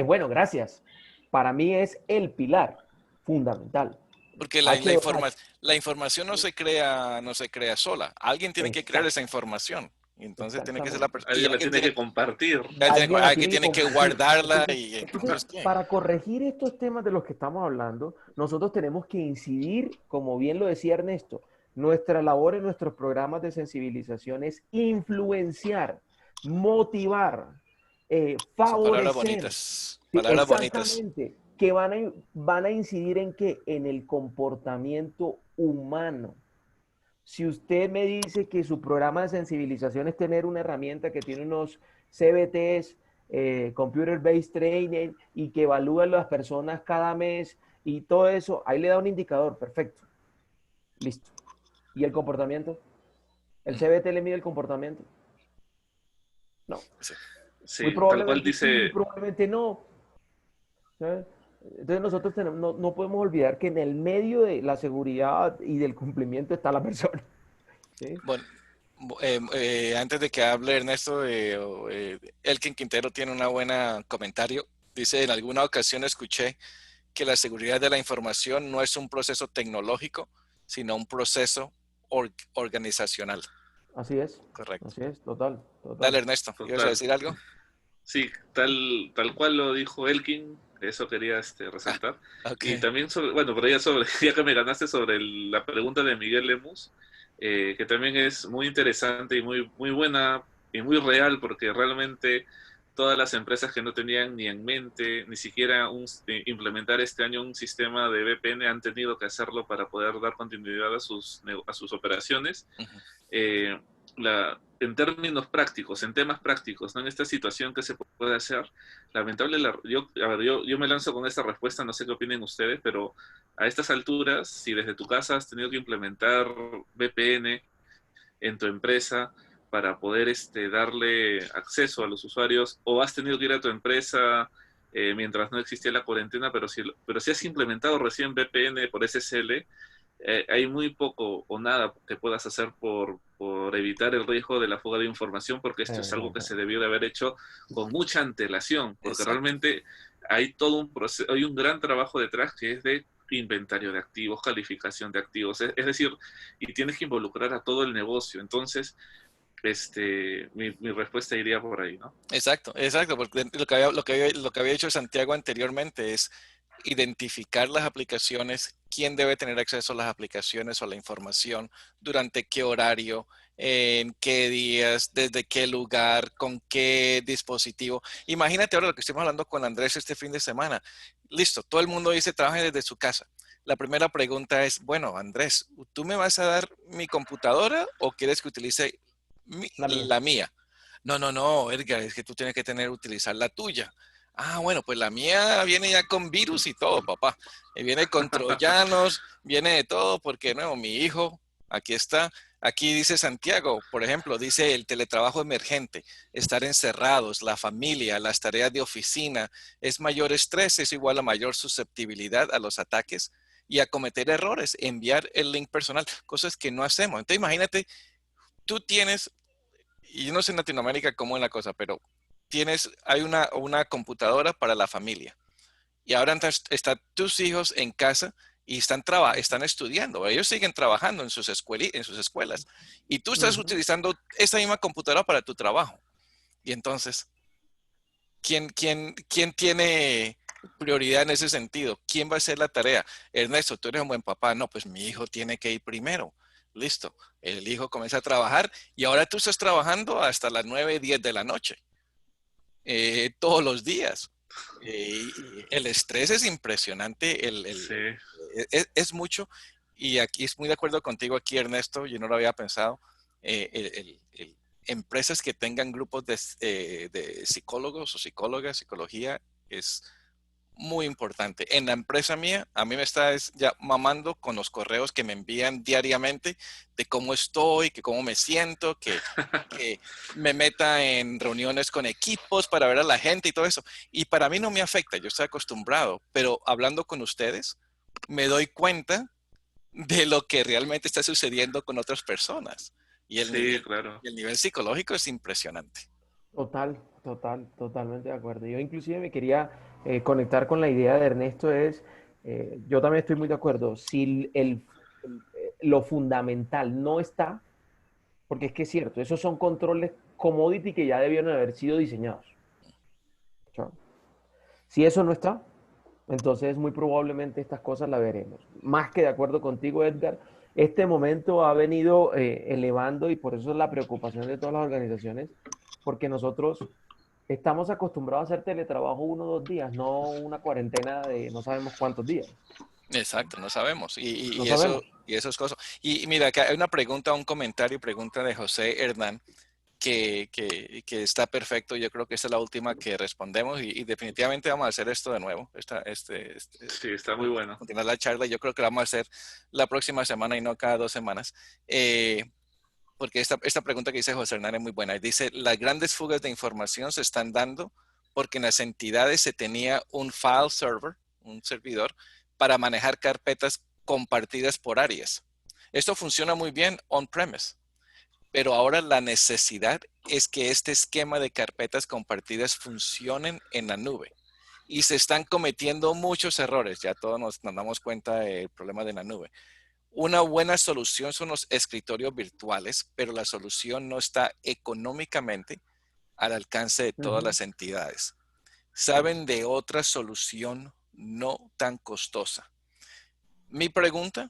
Bueno, gracias. Para mí es el pilar fundamental. Porque la información no se crea sola. Alguien tiene que crear esa información. Y entonces tiene que ser la persona. Alguien la tiene que compartir. Alguien tiene que guardarla. Entonces, para corregir estos temas de los que estamos hablando, nosotros tenemos que incidir, como bien lo decía Ernesto, nuestra labor en nuestros programas de sensibilización es influenciar, motivar, favorecer. Palabras bonitas. Palabras bonitas. Que van a incidir en ¿qué? En el comportamiento humano. Si usted me dice que su programa de sensibilización es tener una herramienta que tiene unos CBTs, Computer Based Training, y que evalúa a las personas cada mes y todo eso, ahí le da un indicador, perfecto. Listo. ¿Y el comportamiento? ¿El CBT le mide el comportamiento? No. Sí, tal cual dice... Sí, probablemente no. ¿Sabes? Entonces nosotros no podemos olvidar que en el medio de la seguridad y del cumplimiento está la persona. ¿Sí? Bueno, antes de que hable Ernesto, Elkin Quintero tiene un buen comentario. Dice, en alguna ocasión escuché que la seguridad de la información no es un proceso tecnológico, sino un proceso organizacional. Así es. Correcto. Así es, total. Dale, Ernesto, ¿quieres decir algo? Sí, tal cual lo dijo Elkin. Eso quería resaltar. Okay. Y también pero ya que me ganaste sobre la pregunta de Miguel Lemus, que también es muy interesante y muy buena y muy real, porque realmente todas las empresas que no tenían ni en mente ni siquiera implementar este año un sistema de VPN han tenido que hacerlo para poder dar continuidad a sus operaciones. Uh-huh. En términos prácticos, en temas prácticos, ¿no? En esta situación que se puede hacer, yo me lanzo con esta respuesta, no sé qué opinen ustedes, pero a estas alturas, si desde tu casa has tenido que implementar VPN en tu empresa para poder darle acceso a los usuarios, o has tenido que ir a tu empresa mientras no existía la cuarentena, pero si has implementado recién VPN por SSL, hay muy poco o nada que puedas hacer por evitar el riesgo de la fuga de información, porque esto es algo que se debió de haber hecho con mucha antelación, porque Exacto. Realmente hay todo un proceso, hay un gran trabajo detrás que es de inventario de activos, calificación de activos, es decir, y tienes que involucrar a todo el negocio. Entonces, mi respuesta iría por ahí, ¿no? Exacto, porque lo que había dicho Santiago anteriormente es identificar las aplicaciones, quién debe tener acceso a las aplicaciones o a la información, durante qué horario, en qué días, desde qué lugar, con qué dispositivo. Imagínate ahora lo que estuvimos hablando con Andrés este fin de semana. Listo, todo el mundo dice trabaje desde su casa. La primera pregunta es, bueno, Andrés, ¿tú me vas a dar mi computadora o quieres que utilice la mía? No, no, no, Edgar, es que tú tienes que utilizar la tuya. Ah, bueno, pues la mía viene ya con virus y todo, papá. Viene con troyanos, viene de todo, porque no, mi hijo, aquí está. Aquí dice Santiago, por ejemplo, dice el teletrabajo emergente, estar encerrados, la familia, las tareas de oficina, es mayor estrés, es igual a mayor susceptibilidad a los ataques y a cometer errores, enviar el link personal, cosas que no hacemos. Entonces imagínate, tú tienes, y yo no sé en Latinoamérica cómo es la cosa, pero hay una computadora para la familia. Y ahora están tus hijos en casa y están estudiando. Ellos siguen trabajando en sus escuelas. Y tú estás utilizando esa misma computadora para tu trabajo. Y entonces, ¿quién tiene prioridad en ese sentido? ¿Quién va a hacer la tarea? Ernesto, tú eres un buen papá. No, pues mi hijo tiene que ir primero. Listo. El hijo comienza a trabajar y ahora tú estás trabajando hasta las 9, 10 de la noche. Todos los días. El estrés es impresionante, es mucho, y aquí es muy de acuerdo contigo aquí, Ernesto, yo no lo había pensado. Empresas que tengan grupos de psicólogos o psicólogas, psicología, es muy importante. En la empresa mía, a mí me está ya mamando con los correos que me envían diariamente de cómo estoy, que cómo me siento, que me meta en reuniones con equipos para ver a la gente y todo eso. Y para mí no me afecta, yo estoy acostumbrado, pero hablando con ustedes, me doy cuenta de lo que realmente está sucediendo con otras personas. Y Sí, claro. el nivel psicológico es impresionante. Totalmente de acuerdo. Yo inclusive me quería conectar con la idea de Ernesto yo también estoy muy de acuerdo. Si lo fundamental no está, porque es que es cierto, esos son controles commodity que ya debieron haber sido diseñados. ¿Cachai? Si eso no está, entonces muy probablemente estas cosas las veremos. Más que de acuerdo contigo, Edgar, este momento ha venido elevando y por eso es la preocupación de todas las organizaciones, porque nosotros estamos acostumbrados a hacer teletrabajo 1 o 2 días, no una cuarentena de no sabemos cuántos días. Exacto, no sabemos. No sabemos. Y eso es cosa. Y mira, acá hay una pregunta, un comentario, pregunta de José Hernán, que está perfecto. Yo creo que esta es la última que respondemos y definitivamente vamos a hacer esto de nuevo. Sí, está muy bueno. Continuar la charla. Yo creo que la vamos a hacer la próxima semana y no cada 2 semanas. Porque esta pregunta que dice José Hernán es muy buena. Dice, las grandes fugas de información se están dando porque en las entidades se tenía un file server, un servidor, para manejar carpetas compartidas por áreas. Esto funciona muy bien on-premise, pero ahora la necesidad es que este esquema de carpetas compartidas funcionen en la nube. Y se están cometiendo muchos errores. Ya todos nos damos cuenta del problema de la nube. Una buena solución son los escritorios virtuales, pero la solución no está económicamente al alcance de todas las entidades. ¿Saben de otra solución no tan costosa? Mi pregunta,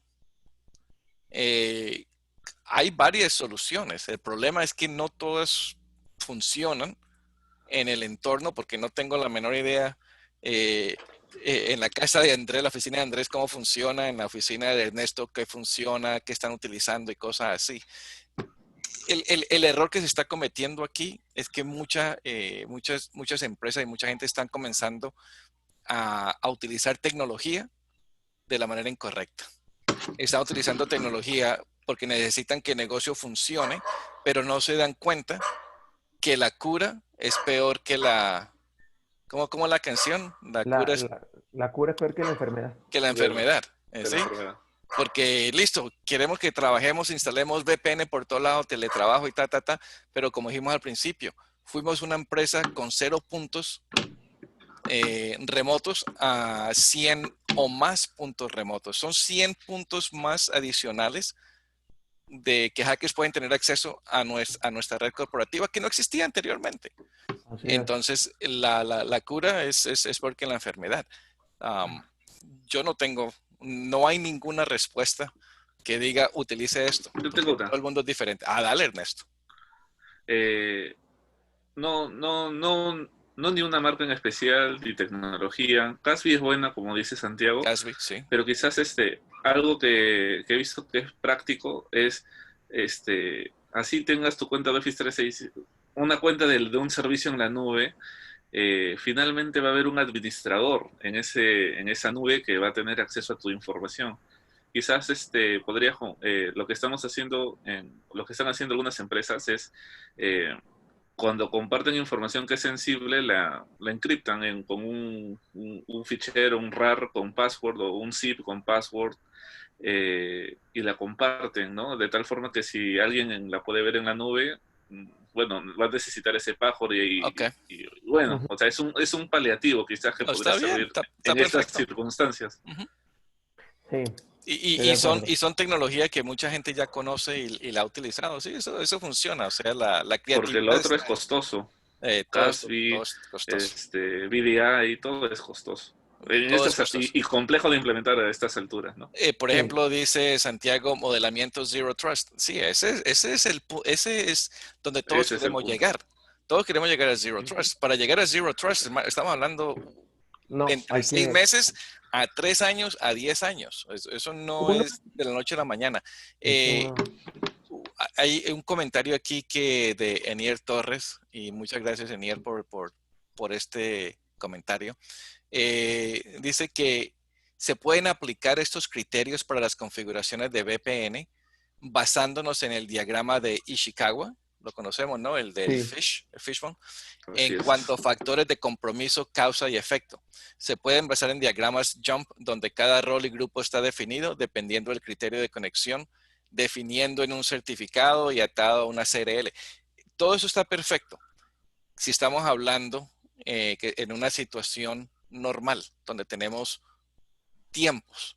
hay varias soluciones. El problema es que no todas funcionan en el entorno porque no tengo la menor idea en la casa de Andrés, la oficina de Andrés, cómo funciona, en la oficina de Ernesto, qué funciona, qué están utilizando y cosas así. El error que se está cometiendo aquí es que muchas empresas y mucha gente están comenzando a utilizar tecnología de la manera incorrecta. Están utilizando tecnología porque necesitan que el negocio funcione, pero no se dan cuenta que la cura es peor que la... ¿Cómo la canción? La cura es peor que la enfermedad. Que la enfermedad. ¿Sí? Porque listo, queremos que trabajemos, instalemos VPN por todo lado, teletrabajo y pero como dijimos al principio, fuimos una empresa con 0 puntos remotos a 100 o más puntos remotos. Son 100 puntos más adicionales de que hackers pueden tener acceso a nuestra red corporativa que no existía anteriormente. Entonces, la cura es porque la enfermedad. yo no hay ninguna respuesta que diga utilice esto. Yo tengo Todo una. el mundo es diferente. Dale, Ernesto. No, no, no, no ni una marca en especial, ni tecnología. Casby es buena, como dice Santiago, Gatsby, sí. pero quizás algo que he visto que es práctico es, así tengas tu cuenta de Office 365, una cuenta de un servicio en la nube, finalmente va a haber un administrador en esa nube que va a tener acceso a tu información. Quizás lo que estamos haciendo, lo que están haciendo algunas empresas es cuando comparten información que es sensible, la encriptan con un fichero, un RAR con password o un zip con password, y la comparten, ¿no? De tal forma que si alguien la puede ver en la nube, bueno, va a necesitar ese password Ok. y bueno, o sea, es un paliativo quizás que podría Está bien, servir está en estas perfecto. circunstancias. Ujú. Sí, Y, estoy de acuerdo. son tecnología que mucha gente ya conoce y la ha utilizado. Sí, eso funciona. O sea, la Porque lo creatividad otro es está. costoso. Todo Casby, es costoso. VDI, todo es costoso. Todo es costoso. Y complejo de implementar a estas alturas, ¿no? Por Sí. ejemplo, dice Santiago, modelamiento Zero Trust. Sí, ese es donde todos Ese es el queremos punto. llegar. Todos queremos llegar a Zero Ujú. Trust. Para llegar a Zero Trust, estamos hablando No, entre hay 6 que... meses a 3 años a 10 años. Eso no Uno, es de la noche a la mañana. eso, Hay un comentario aquí de Enier Torres, y muchas gracias, Enier, por este comentario. Dice que se pueden aplicar estos criterios para las configuraciones de VPN basándonos en el diagrama de Ishikawa, lo conocemos, ¿no? El del sí. Fishbone, Así en es. cuanto a factores de compromiso, causa y efecto. Se pueden basar en diagramas JUMP, donde cada rol y grupo está definido dependiendo del criterio de conexión, definiendo en un certificado y atado a una CRL. Todo eso está perfecto. Si estamos hablando que en una situación normal, donde tenemos tiempos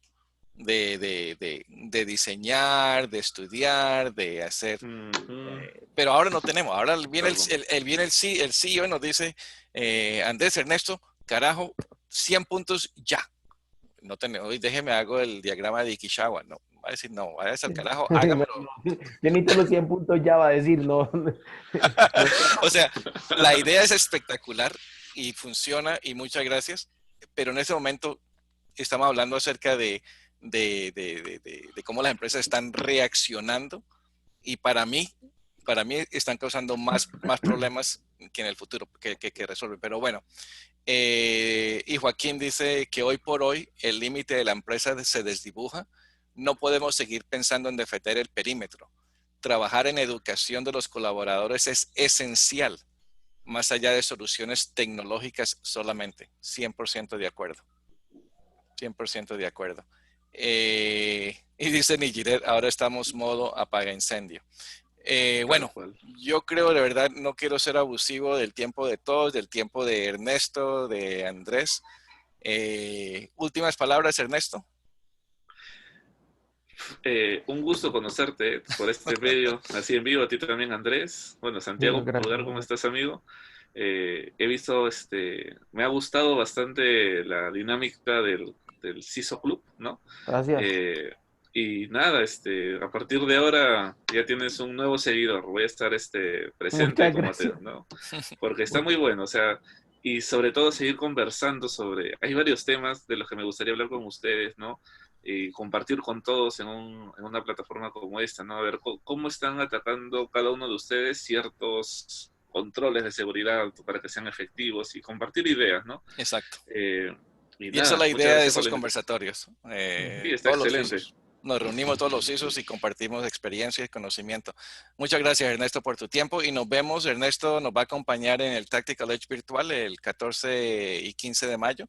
de diseñar, de estudiar, de hacer. Ujú. Pero ahora no tenemos. Ahora viene Perdón. viene el CEO y nos dice, Andrés, Ernesto, carajo, 100 puntos ya. No tenemos, hoy déjeme hago el diagrama de Ikishawa. No, va a decir, no, váyase al carajo, No, hágamelo. no, yo necesito los 100 puntos ya, va a decir, no. No, O sea, la idea es espectacular y funciona y muchas gracias, pero en ese momento estamos hablando acerca de cómo las empresas están reaccionando y para mí están causando más problemas que en el futuro que resuelven. Pero bueno, y Joaquín dice que hoy por hoy el límite de la empresa se desdibuja. No podemos seguir pensando en defender el perímetro. Trabajar en educación de los colaboradores es esencial, más allá de soluciones tecnológicas solamente. 100% de acuerdo. 100% de acuerdo. Y dice Nigiret, ahora estamos modo apaga incendio. Bueno, Cual. yo creo de verdad, no quiero ser abusivo del tiempo de todos, del tiempo de Ernesto, de Andrés. Últimas palabras, Ernesto. Un gusto conocerte por este medio, así en vivo, a ti también, Andrés. Bueno, Santiago, gracias, Pulgar, ¿cómo estás, amigo? He visto, me ha gustado bastante la dinámica del CISO Club, ¿no? gracias. Y nada, a partir de ahora ya tienes un nuevo seguidor. Voy a estar presente Muchas como gracias. ¿no? Porque está muy bueno, o sea, y sobre todo seguir conversando hay varios temas de los que me gustaría hablar con ustedes, ¿no? Y compartir con todos en una plataforma como esta, ¿no? A ver cómo están atacando cada uno de ustedes ciertos controles de seguridad para que sean efectivos y compartir ideas, ¿no? Exacto. Y Y esa es nada, la muchas idea de gracias por esos la invitación. conversatorios. Sí, está Todos los excelente. CISOs. Nos reunimos todos los CISOs y compartimos experiencia y conocimiento. Muchas gracias, Ernesto, por tu tiempo. Y nos vemos. Ernesto nos va a acompañar en el Tactical Edge virtual el 14 y 15 de mayo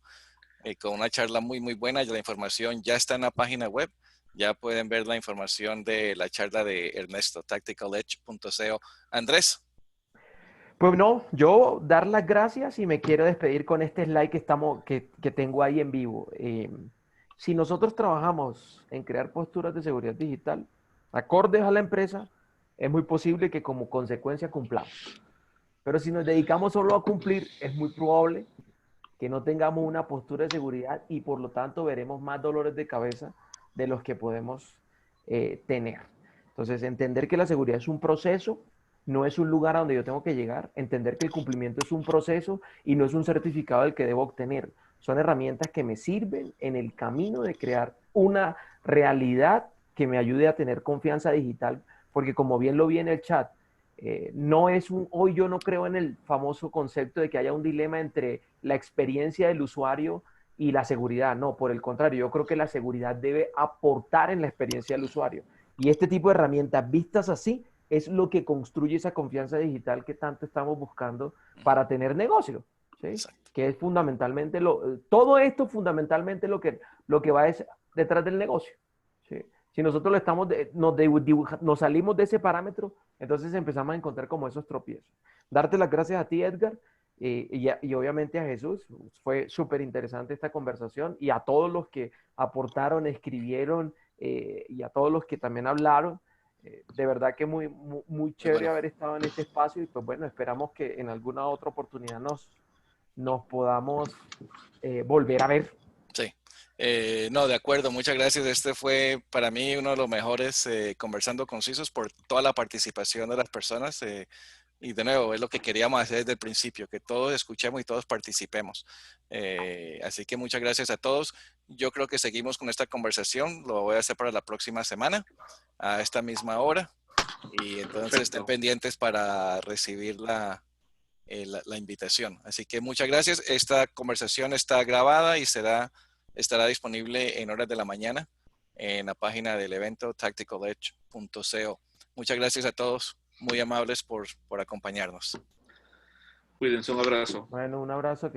con una charla muy, muy buena. La información ya está en la página web. Ya pueden ver la información de la charla de Ernesto, tacticaledge.co. Andrés. Pues no, yo dar las gracias y me quiero despedir con este slide que tengo ahí en vivo. Si nosotros trabajamos en crear posturas de seguridad digital acordes a la empresa, es muy posible que como consecuencia cumplamos. Pero si nos dedicamos solo a cumplir, es muy probable que no tengamos una postura de seguridad y por lo tanto veremos más dolores de cabeza de los que podemos tener. Entonces, entender que la seguridad es un proceso, no es un lugar a donde yo tengo que llegar, entender que el cumplimiento es un proceso y no es un certificado del que debo obtener. Son herramientas que me sirven en el camino de crear una realidad que me ayude a tener confianza digital, porque como bien lo vi en el chat, no es hoy yo no creo en el famoso concepto de que haya un dilema entre la experiencia del usuario y la seguridad. No, por el contrario, yo creo que la seguridad debe aportar en la experiencia del usuario. Y este tipo de herramientas vistas así es lo que construye esa confianza digital que tanto estamos buscando para tener negocio, ¿sí? Que es fundamentalmente todo esto fundamentalmente lo que va detrás del negocio, ¿sí? Si nosotros lo estamos nos salimos de ese parámetro, entonces empezamos a encontrar como esos tropiezos. Darte las gracias a ti, Edgar, y obviamente a Jesús. Fue súper interesante esta conversación y a todos los que aportaron, escribieron y a todos los que también hablaron. De verdad que muy, muy, muy chévere haber estado en este espacio y pues bueno, esperamos que en alguna otra oportunidad nos podamos volver a ver. Sí. No, de acuerdo, muchas gracias. Este fue para mí uno de los mejores Conversando Concisos por toda la participación de las personas. Y de nuevo, es lo que queríamos hacer desde el principio, que todos escuchemos y todos participemos. Así que muchas gracias a todos. Yo creo que seguimos con esta conversación. Lo voy a hacer para la próxima semana, a esta misma hora. Y entonces estén pendientes para recibir la invitación. Así que muchas gracias. Esta conversación está grabada y estará disponible en horas de la mañana en la página del evento tacticaledge.co. Muchas gracias a todos, muy amables por acompañarnos. Cuídense, un abrazo. Bueno, un abrazo.